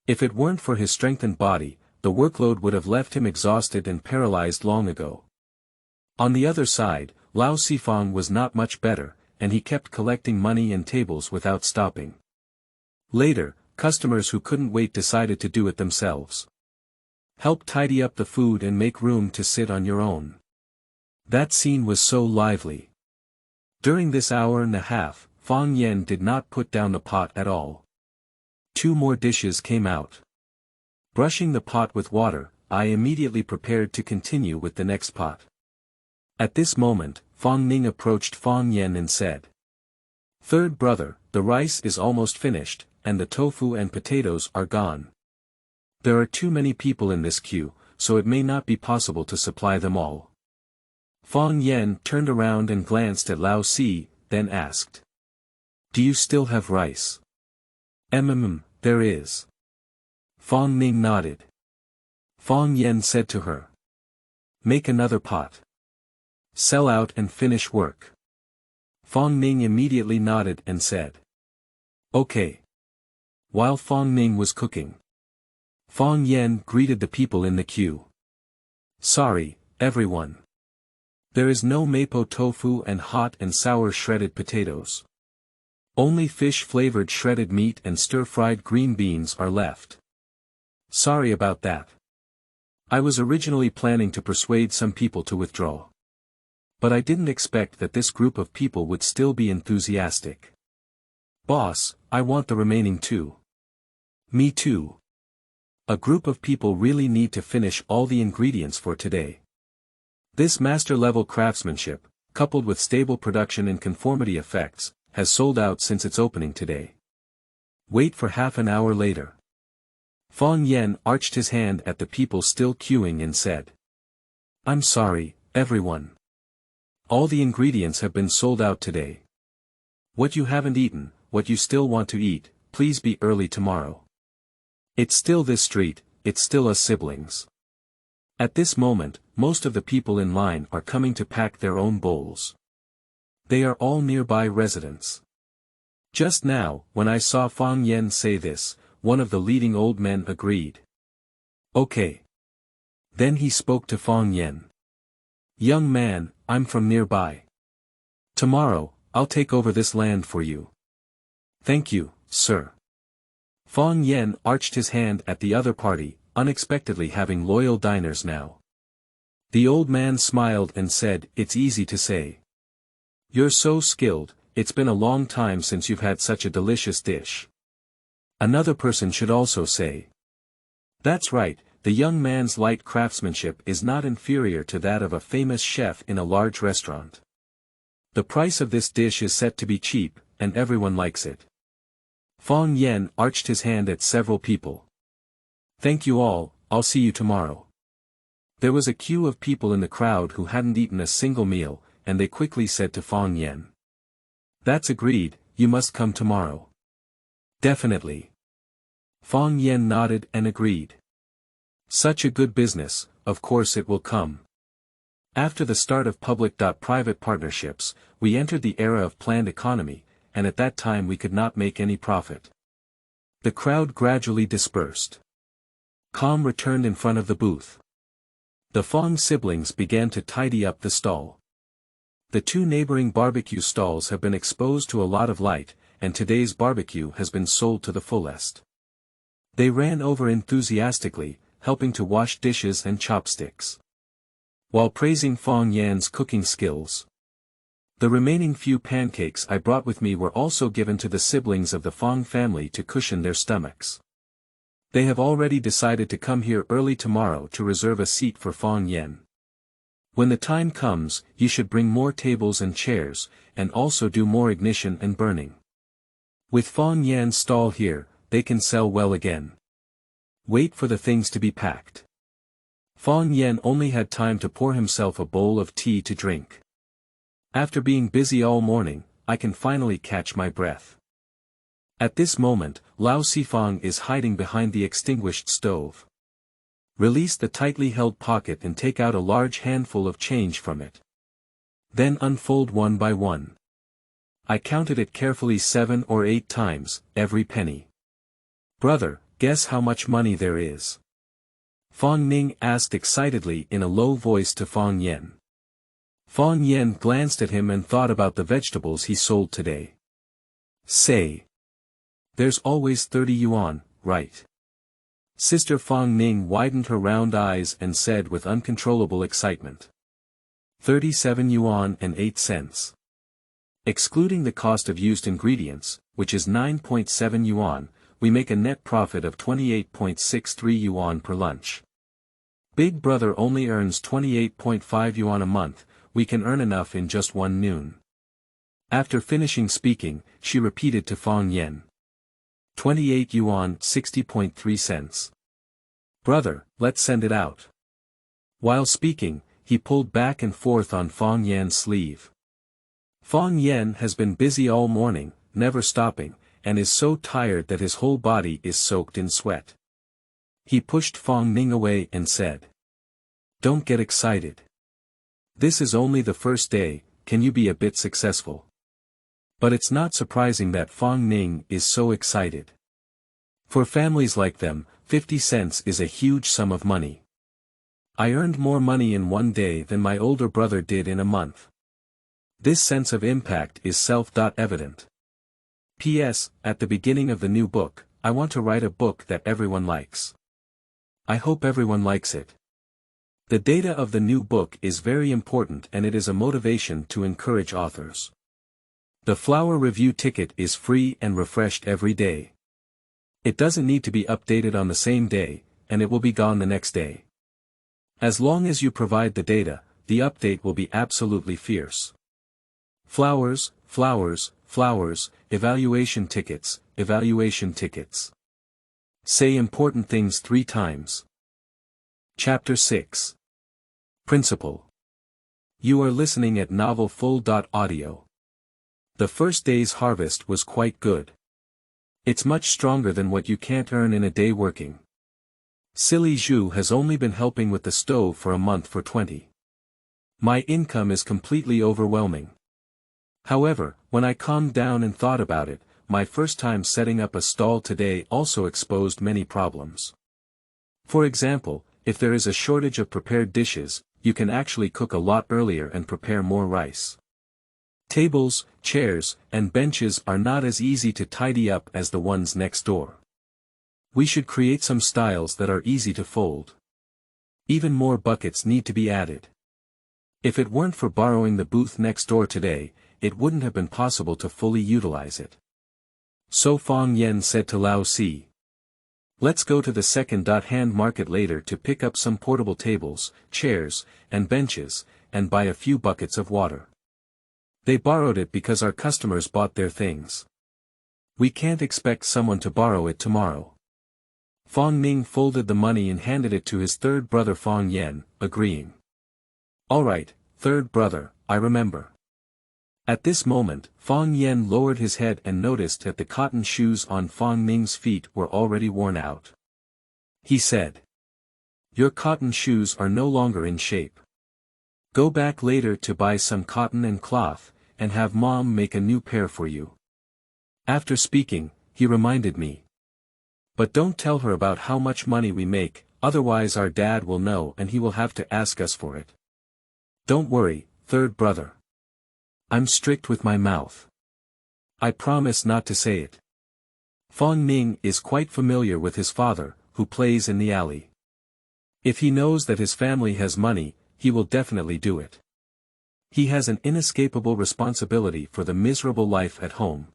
If it weren't for his strengthened body, the workload would have left him exhausted and paralyzed long ago. On the other side, Lao Sifang was not much better, and he kept collecting money and tables without stopping. Later, customers who couldn't wait decided to do it themselves. Help tidy up the food and make room to sit on your own. That scene was so lively. During this hour and a half, Fang Yan did not put down the pot at all. 2 more dishes came out. Brushing the pot with water, I immediately prepared to continue with the next pot. At this moment, Fang Ning approached Fang Yan and said, "Third brother, the rice is almost finished, and the tofu and potatoes are gone. There are too many people in this queue, so it may not be possible to supply them all." Fang Yan turned around and glanced at Lao Si, then asked, "Do you still have rice?" There is." Fang Ning nodded. Fang Yan said to her, "Make another pot. Sell out and finish work." Fang Ning immediately nodded and said, "Okay." While Fang Ning was cooking, Fang Yan greeted the people in the queue. "Sorry, everyone. There is no mapo tofu and hot and sour shredded potatoes. Only fish-flavored shredded meat and stir-fried green beans are left. Sorry about that. I was originally planning to persuade some people to withdraw. But I didn't expect that this group of people would still be enthusiastic. Boss, I want the remaining 2. Me too. A group of people really need to finish all the ingredients for today. This master-level craftsmanship, coupled with stable production and conformity effects, has sold out since its opening today. Wait for half an hour later." Fang Yan arched his hand at the people still queuing and said, "I'm sorry, everyone. All the ingredients have been sold out today. What you haven't eaten, what you still want to eat, please be early tomorrow. It's still this street, it's still us siblings." At this moment, most of the people in line are coming to pack their own bowls. They are all nearby residents. Just now, when I saw Fang Yan say this, one of the leading old men agreed. "Okay." Then he spoke to Fang Yan. "Young man, I'm from nearby. Tomorrow, I'll take over this land for you." "Thank you, sir." Fang Yan arched his hand at the other party, unexpectedly having loyal diners now. The old man smiled and said, "It's easy to say. You're so skilled, it's been a long time since you've had such a delicious dish." Another person should also say, "That's right, the young man's light craftsmanship is not inferior to that of a famous chef in a large restaurant. The price of this dish is set to be cheap, and everyone likes it." Fang Yan arched his hand at several people. "Thank you all, I'll see you tomorrow." There was a queue of people in the crowd who hadn't eaten a single meal, and they quickly said to Fang Yan, "That's agreed, you must come tomorrow." "Definitely." Fang Yan nodded and agreed. Such a good business, of course it will come. After the start of public-private partnerships, we entered the era of planned economy, and at that time we could not make any profit. The crowd gradually dispersed. Calm returned in front of the booth. The Fang siblings began to tidy up the stall. The 2 neighboring barbecue stalls have been exposed to a lot of light, and today's barbecue has been sold to the fullest. They ran over enthusiastically, helping to wash dishes and chopsticks, while praising Fang Yan's cooking skills. The remaining few pancakes I brought with me were also given to the siblings of the Fang family to cushion their stomachs. They have already decided to come here early tomorrow to reserve a seat for Fang Yan. When the time comes, you should bring more tables and chairs, and also do more ignition and burning. With Fang Yan's stall here, they can sell well again. Wait for the things to be packed. Fang Yan only had time to pour himself a bowl of tea to drink. After being busy all morning, I can finally catch my breath. At this moment, Lao Sifang is hiding behind the extinguished stove. Release the tightly held pocket and take out a large handful of change from it. Then unfold one by one. I counted it carefully 7 or 8 times, every penny. Brother, guess how much money there is? Fang Ning asked excitedly in a low voice to Fang Yan. Fang Yan glanced at him and thought about the vegetables he sold today. Say. There's always 30 yuan, right? Sister Fang Ning widened her round eyes and said with uncontrollable excitement. 37 yuan and 8 cents. Excluding the cost of used ingredients, which is 9.7 yuan, we make a net profit of 28.63 yuan per lunch. Big brother only earns 28.5 yuan a month, we can earn enough in just one noon. After finishing speaking, she repeated to Fang Yan. 28 yuan 60.3 cents. Brother, let's send it out. While speaking, he pulled back and forth on Fang Yan's sleeve. Fang Yan has been busy all morning, never stopping, and is so tired that his whole body is soaked in sweat. He pushed Fang Ning away and said. Don't get excited. This is only the first day, can you be a bit successful? But it's not surprising that Fang Ning is so excited. For families like them, 50 cents is a huge sum of money. I earned more money in one day than my older brother did in a month. This sense of impact is self-evident. P.S. At the beginning of the new book, I want to write a book that everyone likes. I hope everyone likes it. The data of the new book is very important and it is a motivation to encourage authors. The flower review ticket is free and refreshed every day. It doesn't need to be updated on the same day, and it will be gone the next day. As long as you provide the data, the update will be absolutely fierce. Flowers, flowers, flowers, evaluation tickets, evaluation tickets. Say important things 3 times. Chapter 6. Principle. You are listening at Novel Full.audio. The first day's harvest was quite good. It's much stronger than what you can't earn in a day working. Silly Zhu has only been helping with the stove for a month for 20. My income is completely overwhelming. However, when I calmed down and thought about it, my first time setting up a stall today also exposed many problems. For example, if there is a shortage of prepared dishes, you can actually cook a lot earlier and prepare more rice. Tables, chairs, and benches are not as easy to tidy up as the ones next door. We should create some styles that are easy to fold. Even more buckets need to be added. If it weren't for borrowing the booth next door today, it wouldn't have been possible to fully utilize it. So Fang Yan said to Lao Si. Let's go to the second-hand market later to pick up some portable tables, chairs, and benches, and buy a few buckets of water. They borrowed it because our customers bought their things. We can't expect someone to borrow it tomorrow. Fang Ning folded the money and handed it to his third brother Fang Yan, agreeing. All right, third brother, I remember. At this moment, Fang Yan lowered his head and noticed that the cotton shoes on Fang Ning's feet were already worn out. He said. Your cotton shoes are no longer in shape. Go back later to buy some cotton and cloth, and have Mom make a new pair for you. After speaking, he reminded me. But don't tell her about how much money we make, otherwise our dad will know and he will have to ask us for it. Don't worry, third brother. I'm strict with my mouth. I promise not to say it. Fang Ning is quite familiar with his father, who plays in the alley. If he knows that his family has money, he will definitely do it. He has an inescapable responsibility for the miserable life at home.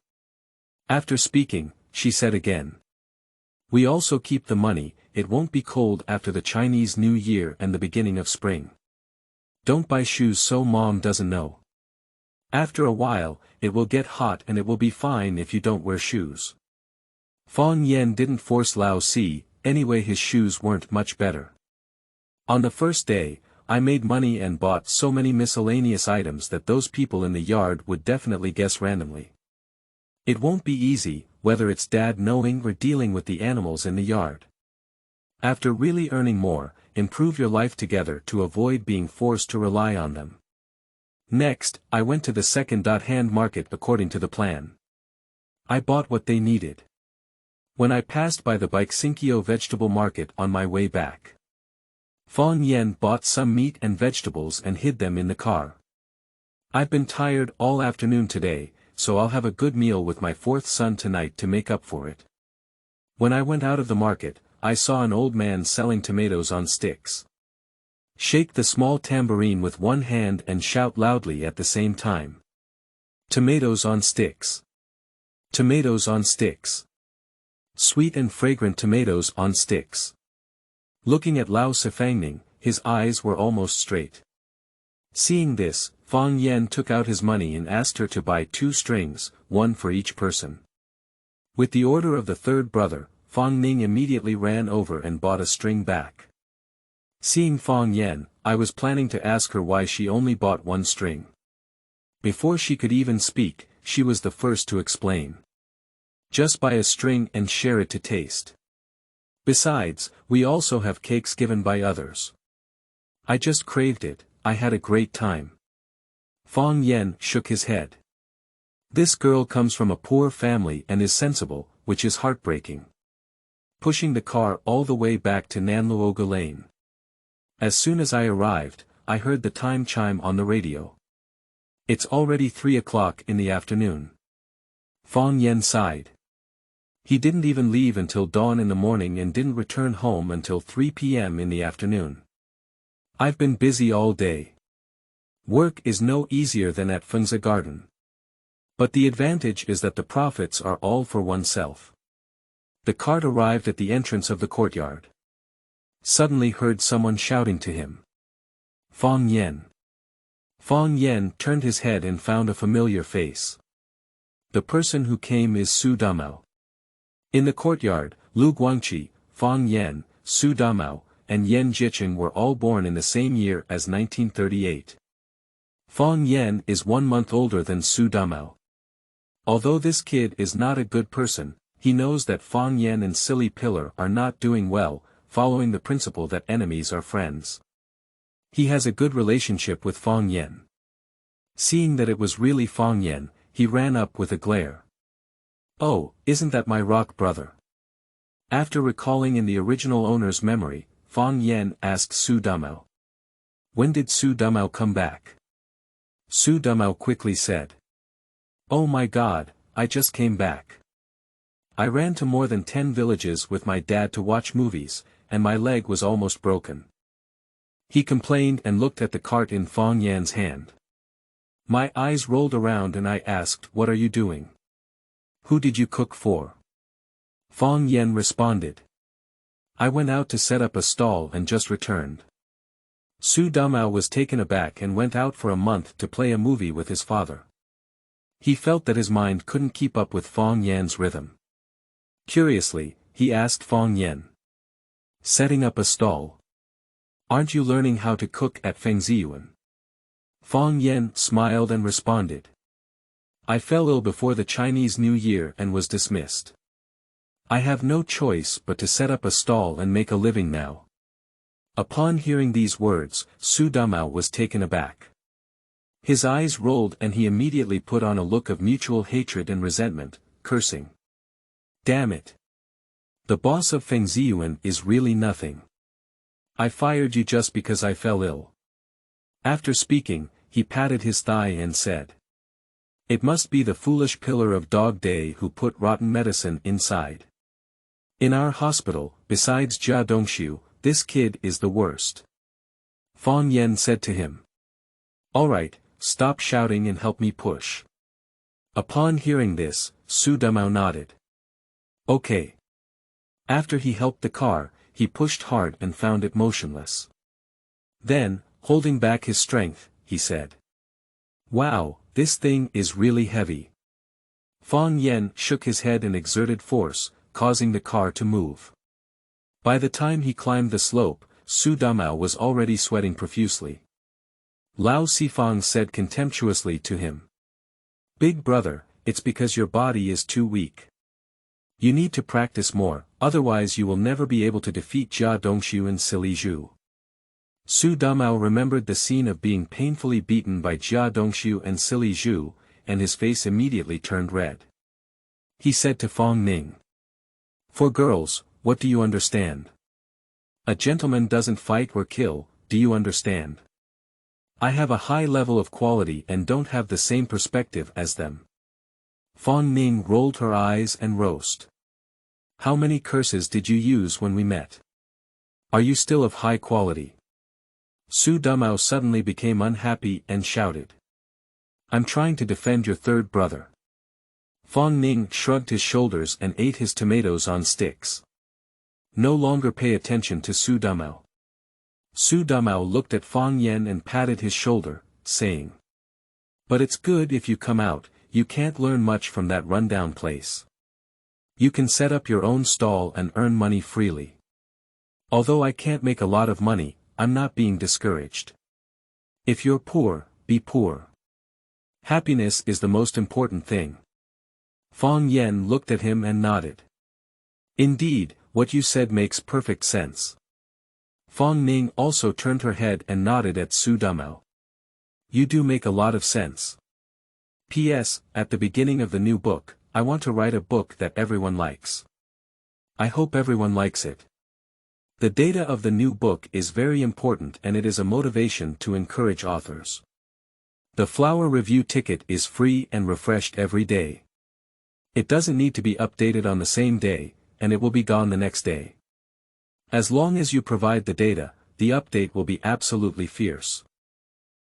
After speaking, she said again. We also keep the money, it won't be cold after the Chinese New Year and the beginning of spring. Don't buy shoes so mom doesn't know. After a while, it will get hot and it will be fine if you don't wear shoes. Fang Yan didn't force Lao Si, anyway his shoes weren't much better. On the first day, I made money and bought so many miscellaneous items that those people in the yard would definitely guess randomly. It won't be easy, whether it's dad knowing or dealing with the animals in the yard. After really earning more, improve your life together to avoid being forced to rely on them. Next, I went to the second-hand market according to the plan. I bought what they needed. When I passed by the Bikesinkyo vegetable market on my way back, Fang Yan bought some meat and vegetables and hid them in the car. I've been tired all afternoon today, so I'll have a good meal with my fourth son tonight to make up for it. When I went out of the market, I saw an old man selling tomatoes on sticks. Shake the small tambourine with one hand and shout loudly at the same time. Tomatoes on sticks. Tomatoes on sticks. Sweet and fragrant tomatoes on sticks. Looking at Lao Sifangning, his eyes were almost straight. Seeing this, Fang Yan took out his money and asked her to buy 2 strings, one for each person. With the order of the third brother, Fang Ning immediately ran over and bought a string back. Seeing Fang Yan, I was planning to ask her why she only bought 1 string. Before she could even speak, she was the first to explain. Just buy a string and share it to taste. Besides, we also have cakes given by others. I just craved it, I had a great time. Fang Yan shook his head. This girl comes from a poor family and is sensible, which is heartbreaking. Pushing the car all the way back to Nanluoga Lane. As soon as I arrived, I heard the time chime on the radio. It's already 3 o'clock in the afternoon. Fang Yan sighed. He didn't even leave until dawn in the morning and didn't return home until 3 p.m. in the afternoon. I've been busy all day. Work is no easier than at Fengzi Garden. But the advantage is that the profits are all for oneself. The cart arrived at the entrance of the courtyard. Suddenly heard someone shouting to him. Fang Yan. Fang Yan turned his head and found a familiar face. The person who came is Su Damao. In the courtyard, Lu Guangqi, Fang Yan, Su Damao, and Yan Jicheng were all born in the same year as 1938. Fang Yan is 1 month older than Su Damao. Although this kid is not a good person, he knows that Fang Yan and Silly Pillar are not doing well, following the principle that enemies are friends. He has a good relationship with Fang Yan. Seeing that it was really Fang Yan, he ran up with a glare. Oh, isn't that my rock brother? After recalling in the original owner's memory, Fang Yan asked Su Damao. When did Su Damao come back? Su Damao quickly said. Oh my god, I just came back. I ran to more than 10 villages with my dad to watch movies, and my leg was almost broken. He complained and looked at the cart in Fang Yan's hand. My eyes rolled around and I asked, what are you doing? Who did you cook for? Fang Yan responded. I went out to set up a stall and just returned. Su Damao was taken aback and went out for a month to play a movie with his father. He felt that his mind couldn't keep up with Fang Yan's rhythm. Curiously, he asked Fang Yan. Setting up a stall? Aren't you learning how to cook at Siheyuan? Fang Yan smiled and responded. I fell ill before the Chinese New Year and was dismissed. I have no choice but to set up a stall and make a living now. Upon hearing these words, Su Damao was taken aback. His eyes rolled and he immediately put on a look of mutual hatred and resentment, cursing. Damn it! The boss of Siheyuan is really nothing. I fired you just because I fell ill. After speaking, he patted his thigh and said. It must be the foolish pillar of Dog Day who put rotten medicine inside. In our hospital, besides Jia Dongxiu, this kid is the worst. Fang Yan said to him. Alright, stop shouting and help me push. Upon hearing this, Su Damao nodded. Okay. After he helped the car, he pushed hard and found it motionless. Then, holding back his strength, he said, "Wow, this thing is really heavy." Fang Yan shook his head and exerted force, causing the car to move. By the time he climbed the slope, Su Damao was already sweating profusely. Lao Sifang said contemptuously to him, "Big brother, it's because your body is too weak. You need to practice more, otherwise you will never be able to defeat Jia Dongxiu and Sili Zhu." Su Damao remembered the scene of being painfully beaten by Jia Dongxiu and Sili Zhu, and his face immediately turned red. He said to Fang Ning, "For girls, what do you understand? A gentleman doesn't fight or kill, do you understand? I have a high level of quality and don't have the same perspective as them." Fang Ning rolled her eyes and roast. "How many curses did you use when we met? Are you still of high quality?" Su Damao suddenly became unhappy and shouted, "I'm trying to defend your third brother." Fang Ning shrugged his shoulders and ate his tomatoes on sticks. "No longer pay attention to Su Damao." Su Damao looked at Fang Yan and patted his shoulder, saying, "But it's good if you come out, you can't learn much from that rundown place. You can set up your own stall and earn money freely. Although I can't make a lot of money, I'm not being discouraged. If you're poor, be poor. Happiness is the most important thing." Fang Yan looked at him and nodded. "Indeed, what you said makes perfect sense." Fang Ning also turned her head and nodded at Su Damao. "You do make a lot of sense. P.S. At the beginning of the new book, I want to write a book that everyone likes. I hope everyone likes it. The data of the new book is very important and it is a motivation to encourage authors. The flower review ticket is free and refreshed every day. It doesn't need to be updated on the same day, and it will be gone the next day. As long as you provide the data, the update will be absolutely fierce.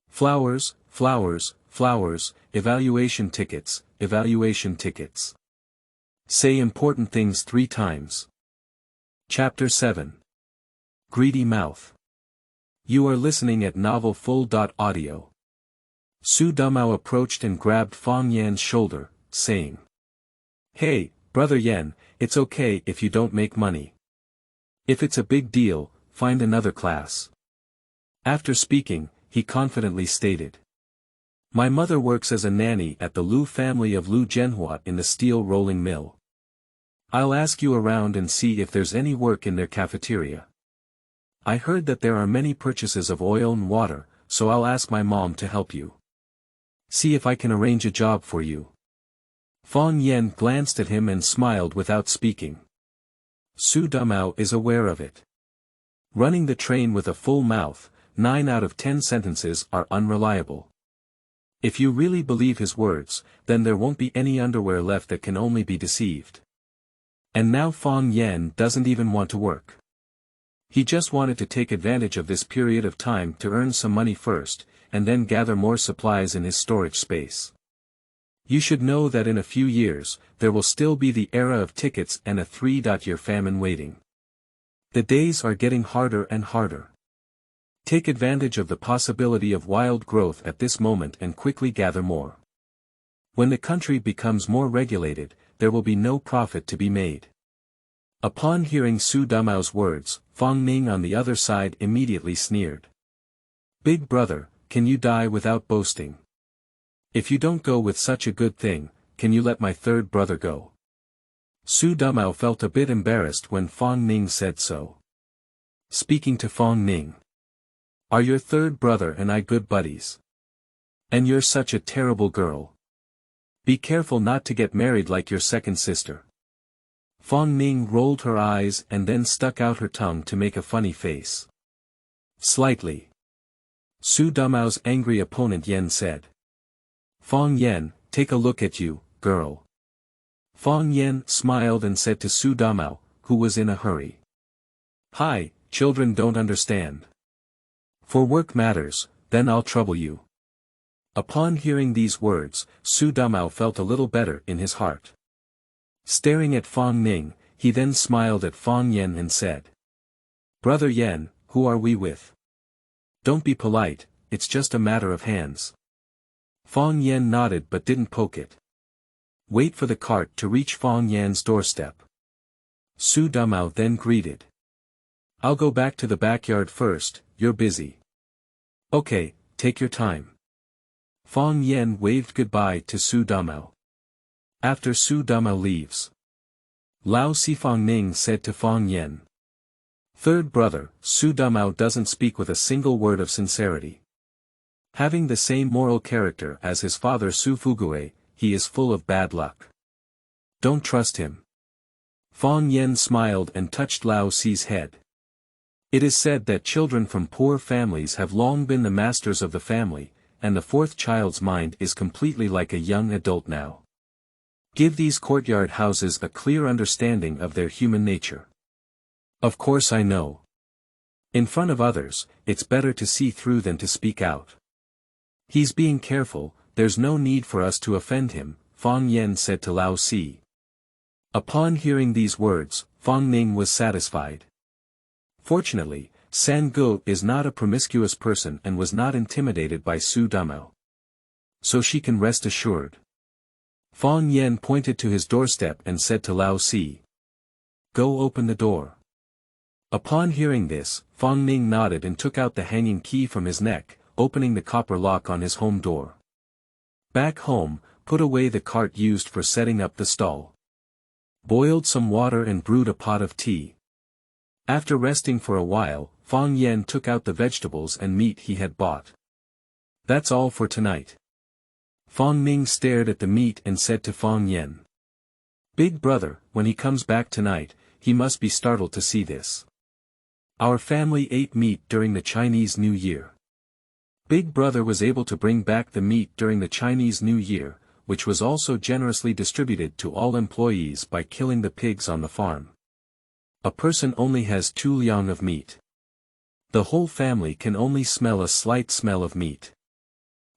Flowers, flowers, flowers, evaluation tickets, evaluation tickets. Say important things 3 times. Chapter 7. Greedy Mouth. You are listening at Novel Full.audio. Su Damao approached and grabbed Fang Yan's shoulder, saying, "Hey, Brother Yan, it's okay if you don't make money. If it's a big deal, find another class." After speaking, he confidently stated, "My mother works as a nanny at the Lu family of Lu Zhenhua in the steel rolling mill. I'll ask you around and see if there's any work in their cafeteria. I heard that there are many purchases of oil and water, so I'll ask my mom to help you. See if I can arrange a job for you." Fang Yan glanced at him and smiled without speaking. Su Damao is aware of it. Running the train with a full mouth, 9 out of 10 sentences are unreliable. If you really believe his words, then there won't be any underwear left that can only be deceived. And now Fang Yan doesn't even want to work. He just wanted to take advantage of this period of time to earn some money first, and then gather more supplies in his storage space. You should know that in a few years, there will still be the era of tickets and a 3-year famine waiting. The days are getting harder and harder. Take advantage of the possibility of wild growth at this moment and quickly gather more. When the country becomes more regulated, there will be no profit to be made." Upon hearing Su Damao's words, Fang Ning on the other side immediately sneered. "Big brother, can you die without boasting? If you don't go with such a good thing, can you let my third brother go?" Su Damao felt a bit embarrassed when Fang Ning said so. Speaking to Fang Ning. "Are your third brother and I good buddies? And you're such a terrible girl. Be careful not to get married like your second sister." Fang Ning rolled her eyes and then stuck out her tongue to make a funny face. "Slightly." Su Damao's angry opponent Yan said. "Fang Yan, take a look at you, girl." Fang Yan smiled and said to Su Damao, who was in a hurry. "Hi, children don't understand. For work matters, then I'll trouble you." Upon hearing these words, Su Damao felt a little better in his heart. Staring at Fang Ning, he then smiled at Fang Yan and said. Brother Yan, who are we with? Don't be polite, it's just a matter of hands. Fang Yan nodded but didn't poke it. Wait for the cart to reach Fang Yan's doorstep. Su Damao then greeted. I'll go back to the backyard first, you're busy. Okay, take your time. Fang Yan waved goodbye to Su Damao. After Su Damao leaves, Lao Sifang Ning said to Fang Yan. Third brother, Su Damao doesn't speak with a single word of sincerity. Having the same moral character as his father Su Fugue, he is full of bad luck. Don't trust him. Fang Yan smiled and touched Lao Si's head. It is said that children from poor families have long been the masters of the family, and the fourth child's mind is completely like a young adult now. Give these courtyard houses a clear understanding of their human nature. Of course I know. In front of others, it's better to see through than to speak out. He's being careful, there's no need for us to offend him, Fang Yan said to Lao Si. Upon hearing these words, Fang Ning was satisfied. Fortunately, San Go is not a promiscuous person and was not intimidated by Su Damao. So she can rest assured. Fang Yan pointed to his doorstep and said to Lao Si. Go open the door. Upon hearing this, Fang Ning nodded and took out the hanging key from his neck, opening the copper lock on his home door. Back home, put away the cart used for setting up the stall. Boiled some water and brewed a pot of tea. After resting for a while, Fang Yan took out the vegetables and meat he had bought. That's all for tonight. Fang Ning stared at the meat and said to Fang Yan. Big brother, when he comes back tonight, he must be startled to see this. Our family ate meat during the Chinese New Year. Big brother was able to bring back the meat during the Chinese New Year, which was also generously distributed to all employees by killing the pigs on the farm. A person only has 2 liang of meat. The whole family can only smell a slight smell of meat.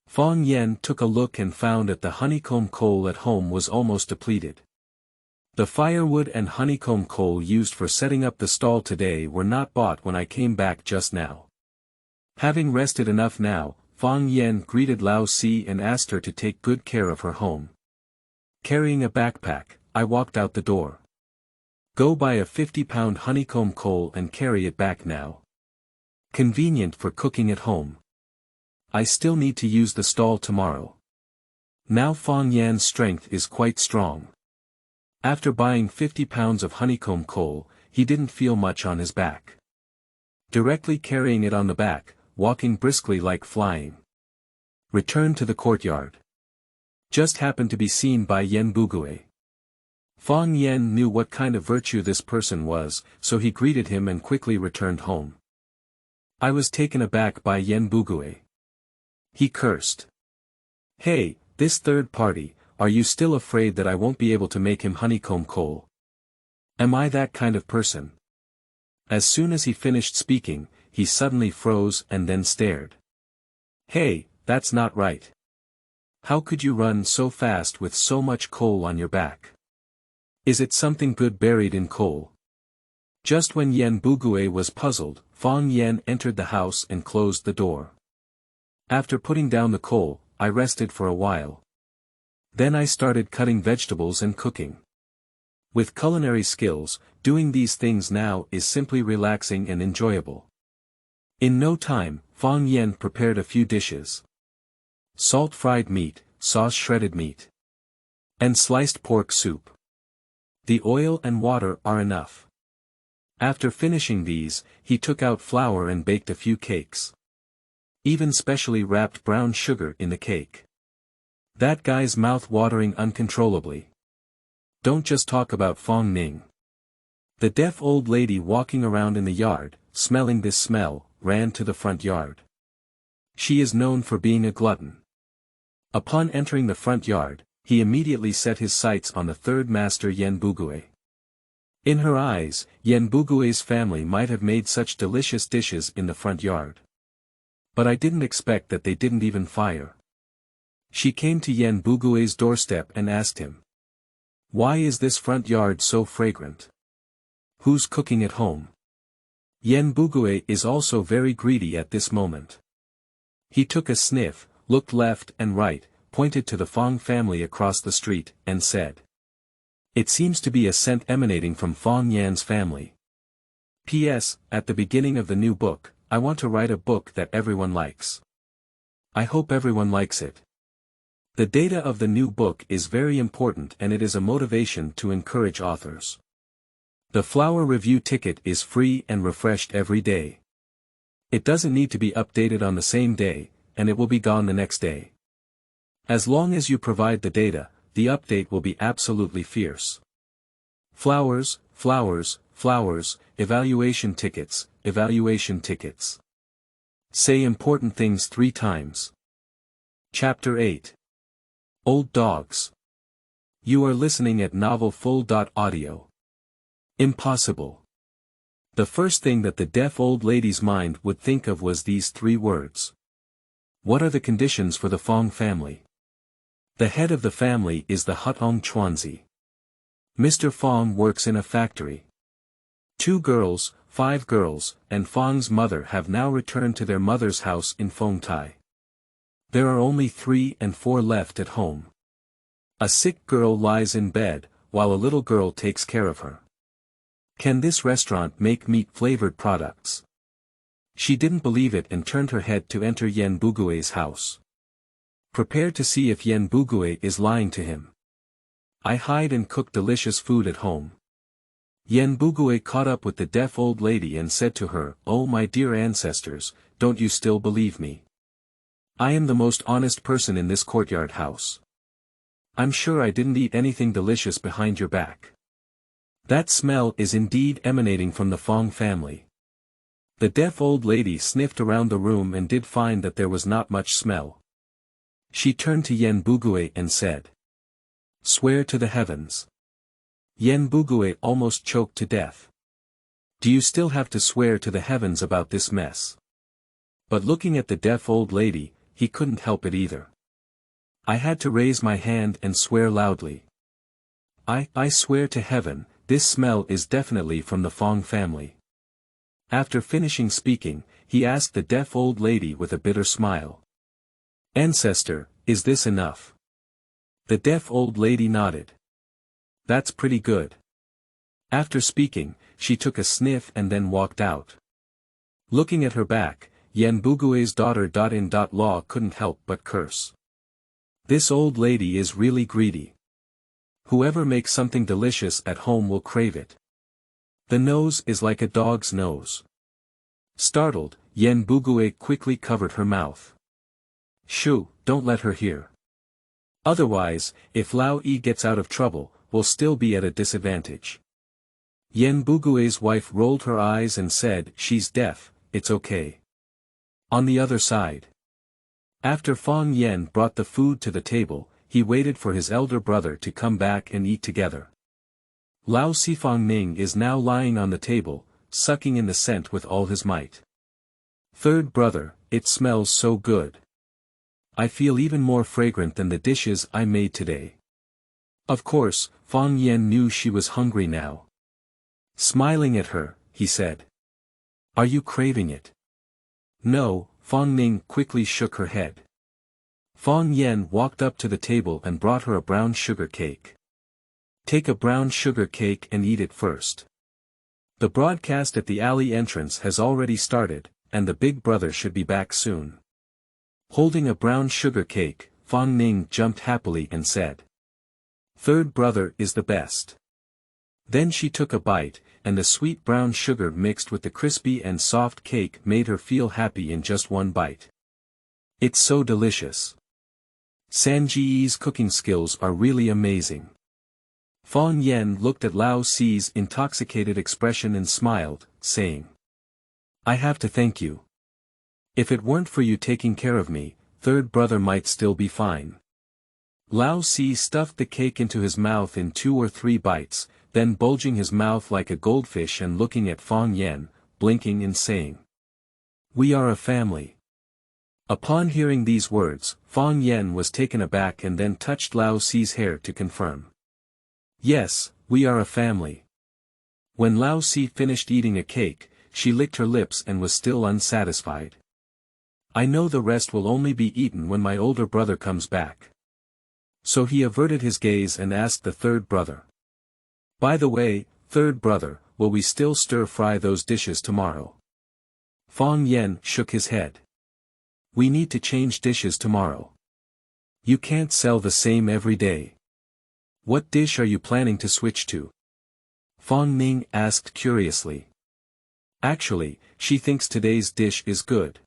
Fang Yan took a look and found that the honeycomb coal at home was almost depleted. The firewood and honeycomb coal used for setting up the stall today were not bought when I came back just now. Having rested enough now, Fang Yan greeted Lao Si and asked her to take good care of her home. Carrying a backpack, I walked out the door. Go buy a 50-pound honeycomb coal and carry it back now. Convenient for cooking at home. I still need to use the stall tomorrow. Now Fang Yan's strength is quite strong. After buying 50 pounds of honeycomb coal, he didn't feel much on his back. Directly carrying it on the back, walking briskly like flying. Returned to the courtyard. Just happened to be seen by Yan Bugue. Fang Yan knew what kind of virtue this person was, so he greeted him and quickly returned home. I was taken aback by Yan Bugue. He cursed. Hey, this third party, are you still afraid that I won't be able to make him honeycomb coal? Am I that kind of person? As soon as he finished speaking, he suddenly froze and then stared. Hey, that's not right. How could you run so fast with so much coal on your back? Is it something good buried in coal? Just when Yan Bugue was puzzled, Fang Yan entered the house and closed the door. After putting down the coal, I rested for a while. Then I started cutting vegetables and cooking. With culinary skills, doing these things now is simply relaxing and enjoyable. In no time, Fang Yan prepared a few dishes. Salt fried meat, sauce shredded meat, and sliced pork soup. The oil and water are enough. After finishing these, he took out flour and baked a few cakes. Even specially wrapped brown sugar in the cake. That guy's mouth watering uncontrollably. Don't just talk about Fang Ning. The deaf old lady walking around in the yard, smelling this smell, ran to the front yard. She is known for being a glutton. Upon entering the front yard, he immediately set his sights on the third master Yan Bugue. In her eyes, Yan Bugue's family might have made such delicious dishes in the front yard. But I didn't expect that they didn't even fire. She came to Yan Bugue's doorstep and asked him. Why is this front yard so fragrant? Who's cooking at home? Yen Bugue is also very greedy at this moment. He took a sniff, looked left and right, pointed to the Fang family across the street, and said. It seems to be a scent emanating from Fang Yan's family. P.S. At the beginning of the new book, I want to write a book that everyone likes. I hope everyone likes it. The data of the new book is very important and it is a motivation to encourage authors. The flower review ticket is free and refreshed every day. It doesn't need to be updated on the same day, and it will be gone the next day. As long as you provide the data, the update will be absolutely fierce. Flowers, flowers, flowers, evaluation tickets, evaluation tickets. Say important things 3 times. Chapter 8. Old Dogs. You are listening at Novel Full.audio. Impossible. The first thing that the deaf old lady's mind would think of was these 3 words. What are the conditions for the Fang family? The head of the family is the Hutong Chuanzi. Mr. Fang works in a factory. 2 girls, 5 girls, and Fang's mother have now returned to their mother's house in Fengtai. There are only 3 and 4 left at home. A sick girl lies in bed, while a little girl takes care of her. Can this restaurant make meat-flavored products? She didn't believe it and turned her head to enter Yen Bugue's house. Prepare to see if Yen Bugue is lying to him. I hide and cook delicious food at home. Yen Bugue caught up with the deaf old lady and said to her, "Oh my dear ancestors, don't you still believe me? I am the most honest person in this courtyard house. I'm sure I didn't eat anything delicious behind your back. That smell is indeed emanating from the Fang family." The deaf old lady sniffed around the room and did find that there was not much smell. She turned to Yen Bugue and said. Swear to the heavens. Yen Bugue almost choked to death. Do you still have to swear to the heavens about this mess? But looking at the deaf old lady, he couldn't help it either. I had to raise my hand and swear loudly. I swear to heaven, this smell is definitely from the Fang family. After finishing speaking, he asked the deaf old lady with a bitter smile. Ancestor, is this enough? The deaf old lady nodded. That's pretty good. After speaking, she took a sniff and then walked out. Looking at her back, Yen Bugue's daughter-in-law couldn't help but curse. This old lady is really greedy. Whoever makes something delicious at home will crave it. The nose is like a dog's nose. Startled, Yen Bugue quickly covered her mouth. Shoo, don't let her hear. Otherwise, if Lao Yi gets out of trouble, we'll still be at a disadvantage. Yen Bugue's wife rolled her eyes and said, she's deaf, it's okay. On the other side. After Fang Yan brought the food to the table, he waited for his elder brother to come back and eat together. Lao Sifang Ning is now lying on the table, sucking in the scent with all his might. Third brother, it smells so good. I feel even more fragrant than the dishes I made today. Of course, Fang Yan knew she was hungry now. Smiling at her, he said. Are you craving it? No, Fang Ning quickly shook her head. Fang Yan walked up to the table and brought her a brown sugar cake. Take a brown sugar cake and eat it first. The broadcast at the alley entrance has already started, and the big brother should be back soon. Holding a brown sugar cake, Fang Ning jumped happily and said. Third brother is the best. Then she took a bite, and the sweet brown sugar mixed with the crispy and soft cake made her feel happy in just one bite. It's so delicious. Sanji's cooking skills are really amazing. Fang Yan looked at Lao Si's intoxicated expression and smiled, saying. I have to thank you. If it weren't for you taking care of me, third brother might still be fine. Lao Si stuffed the cake into his mouth in 2 or 3 bites, then bulging his mouth like a goldfish and looking at Fang Yan, blinking and saying. We are a family. Upon hearing these words, Fang Yan was taken aback and then touched Lao Si's hair to confirm. Yes, we are a family. When Lao Si finished eating a cake, she licked her lips and was still unsatisfied. I know the rest will only be eaten when my older brother comes back. So he averted his gaze and asked the third brother. By the way, third brother, will we still stir-fry those dishes tomorrow? Fang Yan shook his head. We need to change dishes tomorrow. You can't sell the same every day. What dish are you planning to switch to? Fang Ning asked curiously. Actually, she thinks today's dish is good.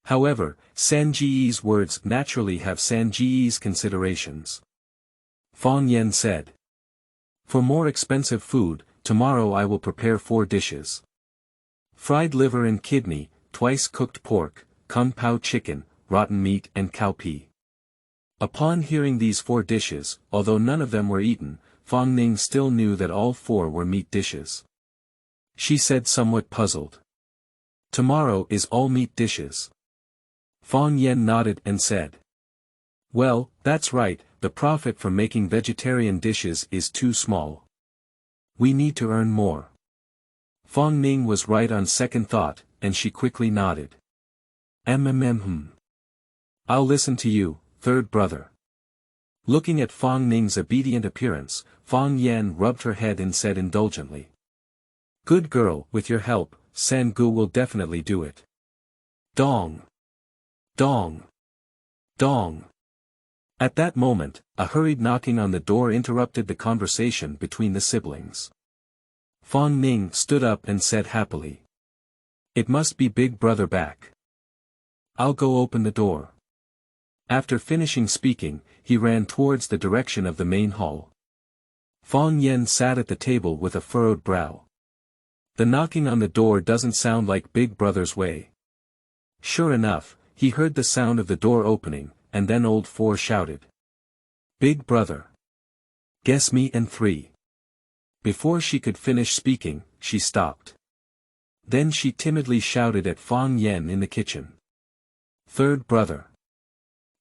However, San Ji's words naturally have San Ji's considerations. Fang Yan said. For more expensive food, tomorrow I will prepare 4 dishes. Fried liver and kidney, twice cooked pork, kung pao chicken, rotten meat and cowpea. Upon hearing these 4 dishes, although none of them were eaten, Fang Ning still knew that all 4 were meat dishes. She said somewhat puzzled. Tomorrow is all meat dishes. Fang Yan nodded and said. Well, that's right, the profit from making vegetarian dishes is too small. We need to earn more. Fang Ning was right on second thought, and she quickly nodded. I'll listen to you, third brother. Looking at Fang Ning's obedient appearance, Fang Yan rubbed her head and said indulgently. Good girl, with your help, San Gu will definitely do it. Dong! Dong! Dong! At that moment, a hurried knocking on the door interrupted the conversation between the siblings. Fang Ning stood up and said happily. It must be Big Brother back. I'll go open the door. After finishing speaking, he ran towards the direction of the main hall. Fang Yan sat at the table with a furrowed brow. The knocking on the door doesn't sound like Big Brother's way. Sure enough, he heard the sound of the door opening, and then old Four shouted. Big Brother. Guess me and 3. Before she could finish speaking, she stopped. Then she timidly shouted at Fang Yan in the kitchen. Third brother.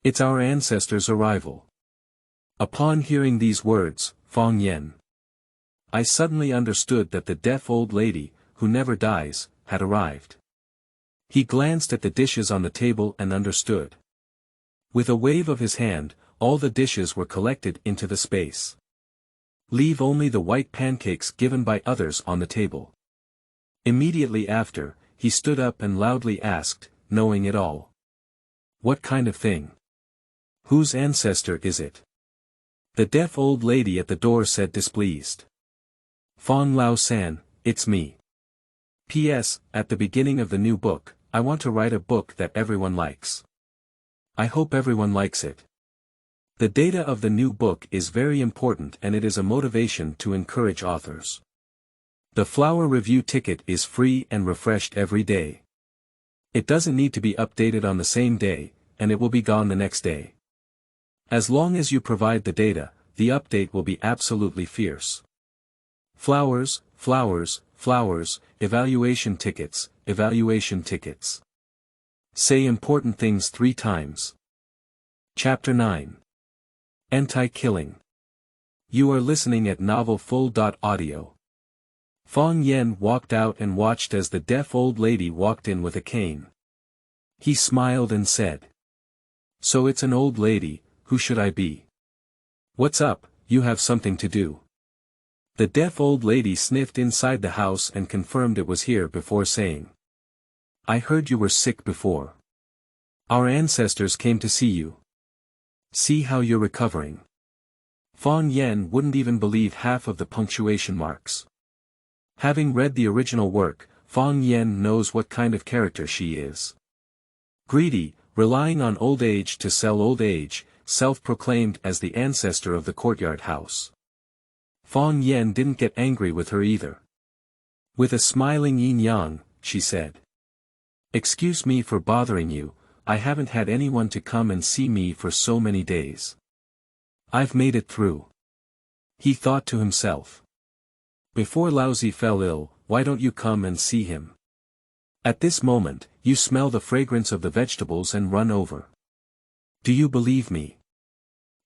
It's our ancestor's arrival. Upon hearing these words, Fang Yan. I suddenly understood that the deaf old lady, who never dies, had arrived. He glanced at the dishes on the table and understood. With a wave of his hand, all the dishes were collected into the space. Leave only the white pancakes given by others on the table. Immediately after, he stood up and loudly asked, knowing it all. What kind of thing? Whose ancestor is it? The deaf old lady at the door said displeased. Fang Lao San, it's me. P.S. At the beginning of the new book, I want to write a book that everyone likes. I hope everyone likes it. The data of the new book is very important and it is a motivation to encourage authors. The flower review ticket is free and refreshed every day. It doesn't need to be updated on the same day, and it will be gone the next day. As long as you provide the data, the update will be absolutely fierce. Flowers, flowers, flowers, evaluation tickets, evaluation tickets. Say important things 3 times. Chapter 9. Anti-killing. You are listening at novelfull.audio. Fang Yan walked out and watched as the deaf old lady walked in with a cane. He smiled and said. So it's an old lady, who should I be? What's up, you have something to do. The deaf old lady sniffed inside the house and confirmed it was here before saying. I heard you were sick before. Our ancestors came to see you. See how you're recovering. Fang Yan wouldn't even believe half of the punctuation marks. Having read the original work, Fang Yan knows what kind of character she is. Greedy, relying on old age to sell old age, self-proclaimed as the ancestor of the courtyard house. Fang Yan didn't get angry with her either. With a smiling yin-yang, she said. Excuse me for bothering you, I haven't had anyone to come and see me for so many days. I've made it through. He thought to himself. Before Laozi fell ill, why don't you come and see him? At this moment, you smell the fragrance of the vegetables and run over. Do you believe me?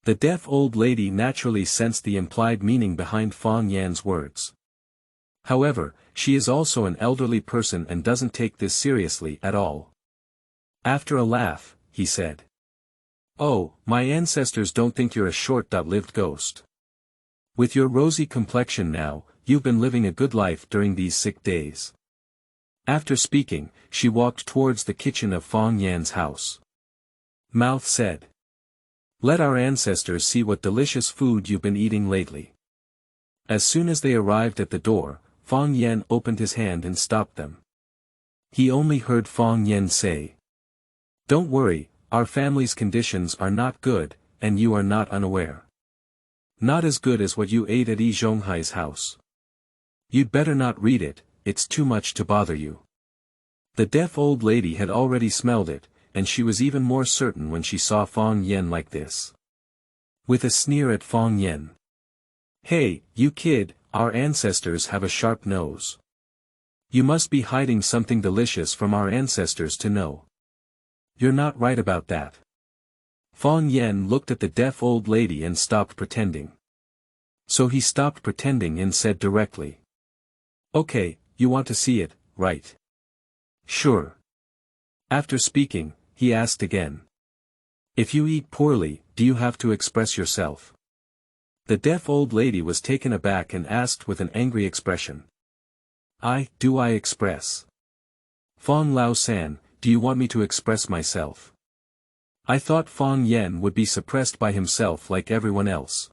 The deaf old lady naturally sensed the implied meaning behind Fang Yan's words. However, she is also an elderly person and doesn't take this seriously at all. After a laugh, he said. Oh, my ancestors don't think you're a short-lived ghost. With your rosy complexion now, you've been living a good life during these sick days. After speaking, she walked towards the kitchen of Fang Yan's house. Mouth said. Let our ancestors see what delicious food you've been eating lately. As soon as they arrived at the door, Fang Yan opened his hand and stopped them. He only heard Fang Yan say. Don't worry, our family's conditions are not good, and you are not unaware. Not as good as what you ate at Yi Zhonghai's house. You'd better not read it, it's too much to bother you. The deaf old lady had already smelled it, and she was even more certain when she saw Fang Yan like this. With a sneer at Fang Yan. Hey, you kid, our ancestors have a sharp nose. You must be hiding something delicious from our ancestors to know. You're not right about that. Fang Yan looked at the deaf old lady and stopped pretending. So he stopped pretending and said directly. Okay, you want to see it, right? Sure. After speaking, he asked again. If you eat poorly, do you have to express yourself? The deaf old lady was taken aback and asked with an angry expression. Do I express? Fang Lao-san, do you want me to express myself? I thought Fang Yan would be suppressed by himself like everyone else.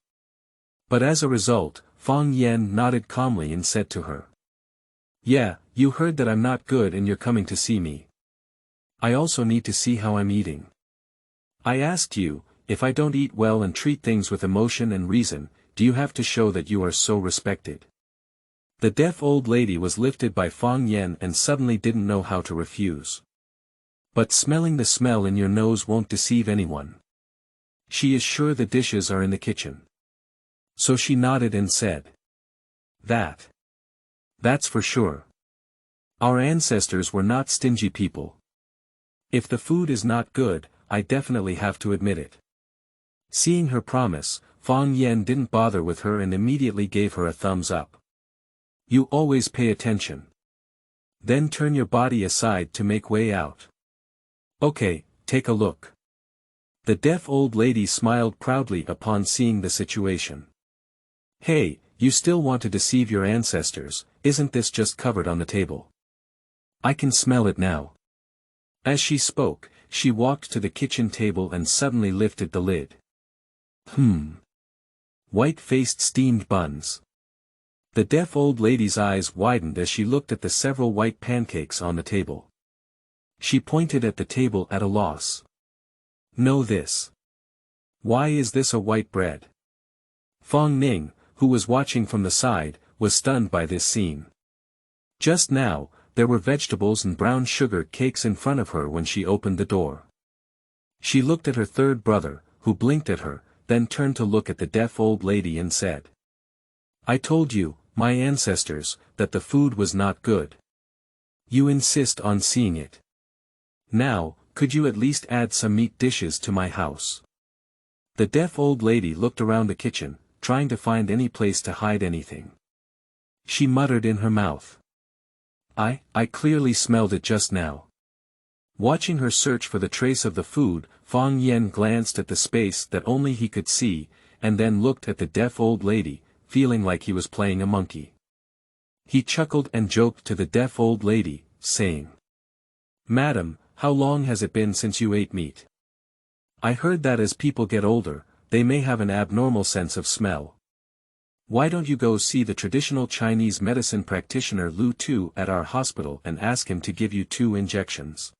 But as a result, Fang Yan nodded calmly and said to her. Yeah, you heard that I'm not good and you're coming to see me. I also need to see how I'm eating. I asked you, if I don't eat well and treat things with emotion and reason, do you have to show that you are so respected? The deaf old lady was lifted by Fang Yan and suddenly didn't know how to refuse. But smelling the smell in your nose won't deceive anyone. She is sure the dishes are in the kitchen. So she nodded and said. That's for sure. Our ancestors were not stingy people. If the food is not good, I definitely have to admit it. Seeing her promise, Fang Yan didn't bother with her and immediately gave her a thumbs up. You always pay attention. Then turn your body aside to make way out. Okay, take a look. The deaf old lady smiled proudly upon seeing the situation. Hey, you still want to deceive your ancestors, isn't this just covered on the table? I can smell it now. As she spoke, she walked to the kitchen table and suddenly lifted the lid. White-faced steamed buns. The deaf old lady's eyes widened as she looked at the several white pancakes on the table. She pointed at the table at a loss. Know this. Why is this a white bread? Fang Ning, who was watching from the side, was stunned by this scene. Just now, there were vegetables and brown sugar cakes in front of her when she opened the door. She looked at her third brother, who blinked at her, then turned to look at the deaf old lady and said. I told you, my ancestors, that the food was not good. You insist on seeing it. Now, could you at least add some meat dishes to my house? The deaf old lady looked around the kitchen, trying to find any place to hide anything. She muttered in her mouth. I clearly smelled it just now. Watching her search for the trace of the food, Fang Yan glanced at the space that only he could see, and then looked at the deaf old lady, feeling like he was playing a monkey. He chuckled and joked to the deaf old lady, saying. Madam, how long has it been since you ate meat? I heard that as people get older, they may have an abnormal sense of smell. Why don't you go see the traditional Chinese medicine practitioner Lu Tu at our hospital and ask him to give you 2 injections?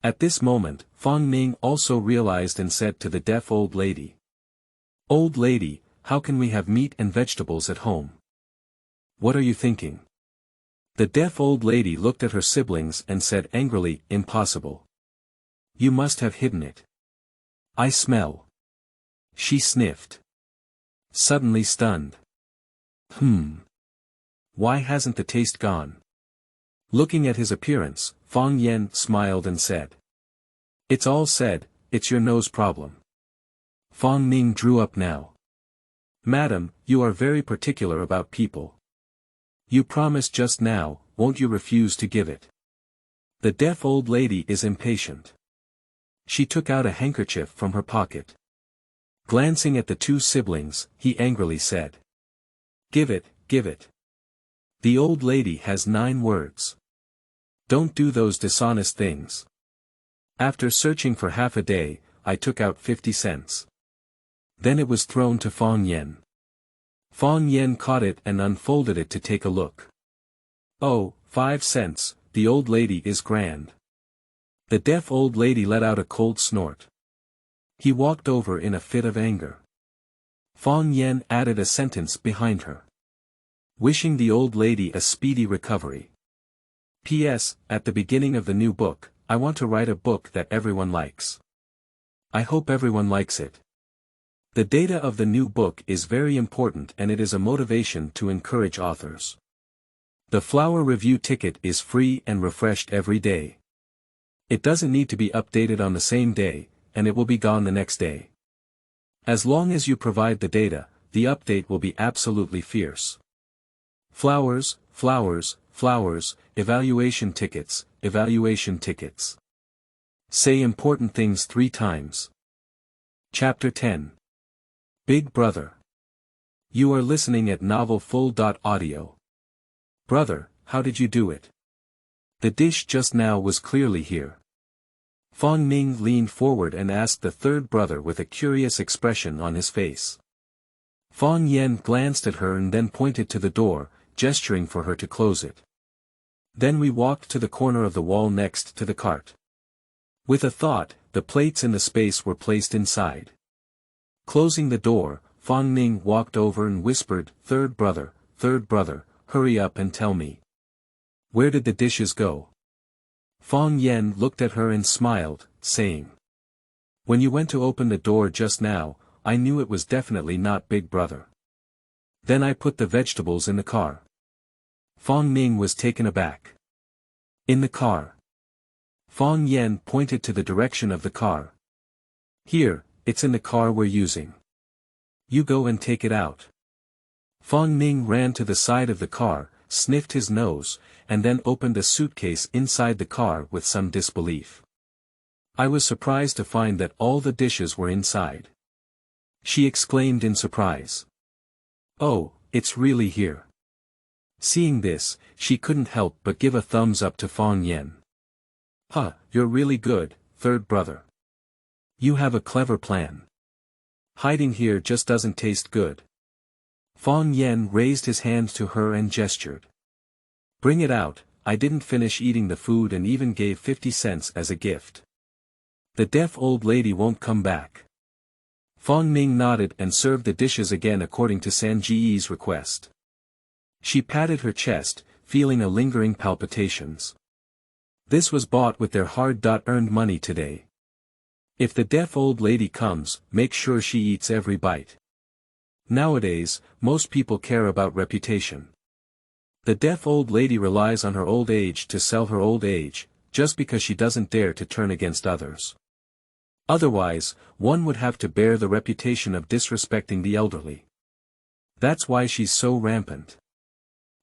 At this moment, Fang Ning also realized and said to the deaf old lady. Old lady, how can we have meat and vegetables at home? What are you thinking? The deaf old lady looked at her siblings and said angrily, impossible. You must have hidden it. I smell. She sniffed. Suddenly stunned. Why hasn't the taste gone? Looking at his appearance, Fang Yan smiled and said. It's all said, it's your nose problem. Fang Ning drew up now. Madam, you are very particular about people. You promised just now, won't you refuse to give it? The deaf old lady is impatient. She took out a handkerchief from her pocket. Glancing at the two siblings, he angrily said. Give it, give it. The old lady has 9 words. Don't do those dishonest things. After searching for half a day, I took out 50 cents. Then it was thrown to Fang Yan. Fang Yan caught it and unfolded it to take a look. Oh, 5 cents, the old lady is grand. The deaf old lady let out a cold snort. He walked over in a fit of anger. Fang Yan added a sentence behind her. Wishing the old lady a speedy recovery. P.S. At the beginning of the new book, I want to write a book that everyone likes. I hope everyone likes it. The data of the new book is very important and it is a motivation to encourage authors. The flower review ticket is free and refreshed every day. It doesn't need to be updated on the same day, and it will be gone the next day. As long as you provide the data, the update will be absolutely fierce. Flowers, flowers, flowers, evaluation tickets, evaluation tickets. Say important things 3 times. Chapter 10. Big Brother. You are listening at novelfull.audio. Brother, how did you do it? The dish just now was clearly here. Fang Ning leaned forward and asked the third brother with a curious expression on his face. Fang Yan glanced at her and then pointed to the door, gesturing for her to close it. Then we walked to the corner of the wall next to the cart. With a thought, the plates in the space were placed inside. Closing the door, Fang Ning walked over and whispered, third brother, hurry up and tell me. Where did the dishes go? Fang Yan looked at her and smiled, saying. When you went to open the door just now, I knew it was definitely not Big Brother. Then I put the vegetables in the car. Fang Ning was taken aback. In the car. Fang Yan pointed to the direction of the car. Here, it's in the car we're using. You go and take it out. Fang Ning ran to the side of the car, sniffed his nose, and then opened a suitcase inside the car with some disbelief. I was surprised to find that all the dishes were inside. She exclaimed in surprise. Oh, it's really here. Seeing this, she couldn't help but give a thumbs up to Fang Yan. Huh, you're really good, third brother. You have a clever plan. Hiding here just doesn't taste good. Fang Yan raised his hand to her and gestured. Bring it out, I didn't finish eating the food and even gave 50 cents as a gift. The deaf old lady won't come back. Fang Ning nodded and served the dishes again according to Sanji's request. She patted her chest, feeling a lingering palpitations. This was bought with their hard-earned money today. If the deaf old lady comes, make sure she eats every bite. Nowadays, most people care about reputation. The deaf old lady relies on her old age to sell her old age, just because she doesn't dare to turn against others. Otherwise, one would have to bear the reputation of disrespecting the elderly. That's why she's so rampant.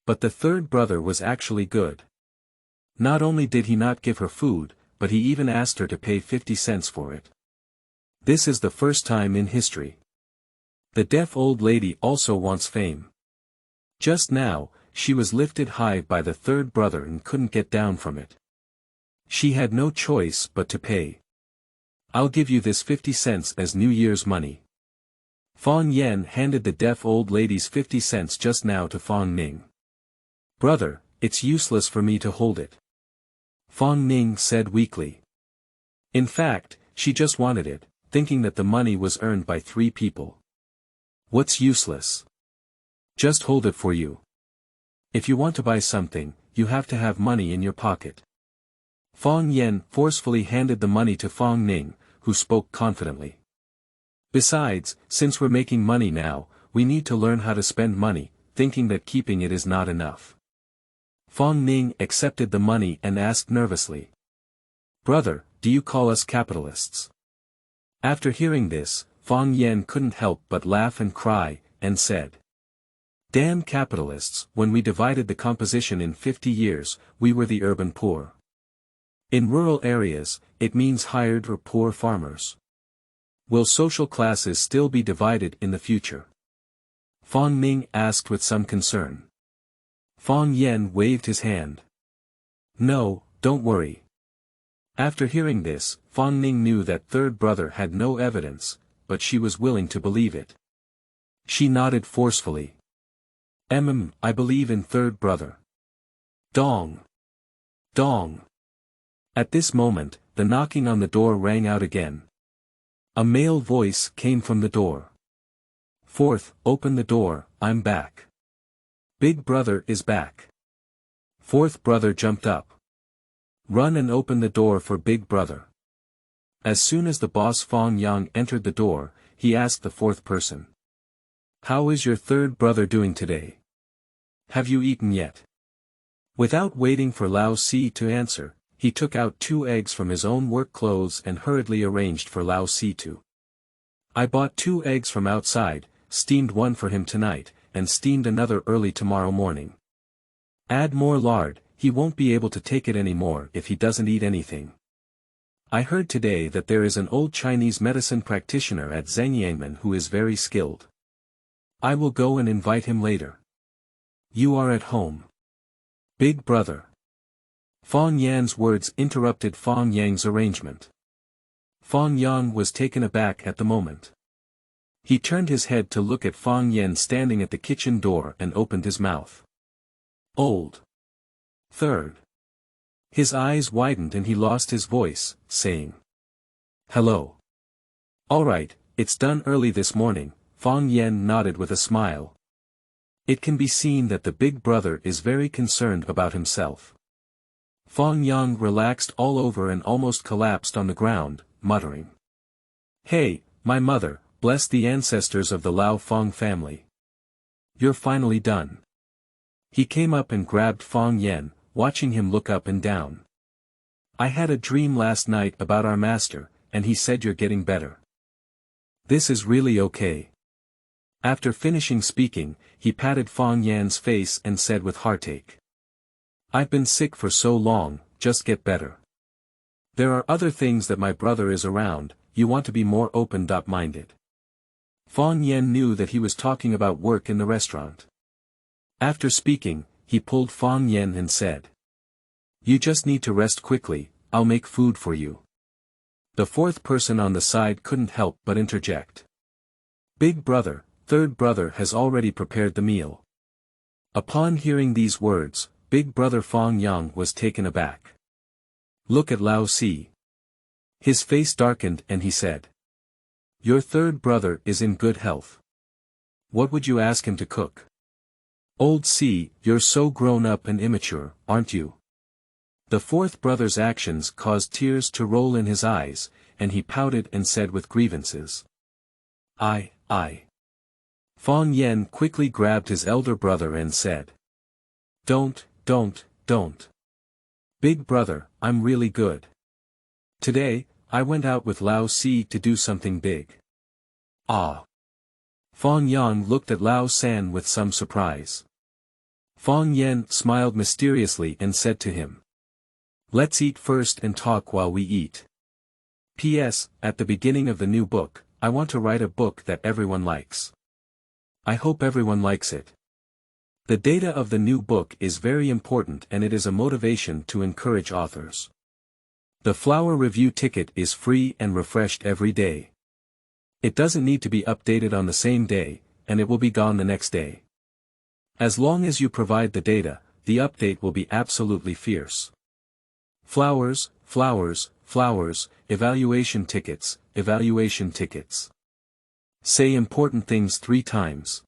But the third brother was actually good. Not only did he not give her food, but he even asked her to pay 50 cents for it. This is the first time in history. The deaf old lady also wants fame. Just now, she was lifted high by the third brother and couldn't get down from it. She had no choice but to pay. I'll give you this 50 cents as New Year's money. Fang Yan handed the deaf old lady's 50 cents just now to Fang Ning. Brother, it's useless for me to hold it. Fang Ning said weakly. In fact, she just wanted it, thinking that the money was earned by 3 people. What's useless? Just hold it for you. If you want to buy something, you have to have money in your pocket. Fang Yan forcefully handed the money to Fang Ning, who spoke confidently. Besides, since we're making money now, we need to learn how to spend money, thinking that keeping it is not enough. Fang Ning accepted the money and asked nervously. Brother, do you call us capitalists? After hearing this, Fang Yan couldn't help but laugh and cry, and said. Damn capitalists, when we divided the composition in 50 years, we were the urban poor. In rural areas, it means hired or poor farmers. Will social classes still be divided in the future? Fang Ning asked with some concern. Fang Yan waved his hand. No, don't worry. After hearing this, Fang Ning knew that third brother had no evidence, but she was willing to believe it. She nodded forcefully. I believe in third brother. Dong. Dong. At this moment, the knocking on the door rang out again. A male voice came from the door. Fourth, open the door, I'm back. Big brother is back. Fourth brother jumped up. Run and open the door for big brother. As soon as the boss Fang Yang entered the door, he asked the fourth person. How is your third brother doing today? Have you eaten yet? Without waiting for Lao Si to answer, he took out 2 eggs from his own work clothes and hurriedly arranged for Lao Si to. I bought 2 eggs from outside, steamed one for him tonight, and steamed another early tomorrow morning. Add more lard, he won't be able to take it anymore if he doesn't eat anything. I heard today that there is an old Chinese medicine practitioner at Zhengyangmen who is very skilled. I will go and invite him later. You are at home. Big brother. Fang Yan's words interrupted Fang Yang's arrangement. Fang Yang was taken aback at the moment. He turned his head to look at Fang Yan standing at the kitchen door and opened his mouth. Old. Third. His eyes widened and he lost his voice, saying. Hello. Alright, it's done early this morning, Fang Yan nodded with a smile. It can be seen that the big brother is very concerned about himself. Fang Yang relaxed all over and almost collapsed on the ground, muttering. Hey, my mother, bless the ancestors of the Lao Fang family. You're finally done. He came up and grabbed Fang Yan, watching him look up and down. I had a dream last night about our master, and he said you're getting better. This is really okay. After finishing speaking, he patted Fang Yan's face and said with heartache. I've been sick for so long, just get better. There are other things that my brother is around, you want to be more open-minded. Fang Yan knew that he was talking about work in the restaurant. After speaking, he pulled Fang Yan and said. You just need to rest quickly, I'll make food for you. The fourth person on the side couldn't help but interject. Big brother, third brother has already prepared the meal. Upon hearing these words, big brother Fang Yang was taken aback. Look at Lao Si. His face darkened and he said. Your third brother is in good health. What would you ask him to cook? Old Si, you're so grown up and immature, aren't you? The fourth brother's actions caused tears to roll in his eyes, and he pouted and said with grievances. I. Fang Yan quickly grabbed his elder brother and said. Don't. Big brother, I'm really good. Today, I went out with Lao Si to do something big. Ah. Fang Yan looked at Lao San with some surprise. Fang Yan smiled mysteriously and said to him. Let's eat first and talk while we eat. P.S. At the beginning of the new book, I want to write a book that everyone likes. I hope everyone likes it. The data of the new book is very important and it is a motivation to encourage authors. The flower review ticket is free and refreshed every day. It doesn't need to be updated on the same day, and it will be gone the next day. As long as you provide the data, the update will be absolutely fierce. Flowers, evaluation tickets. Say important things 3 times.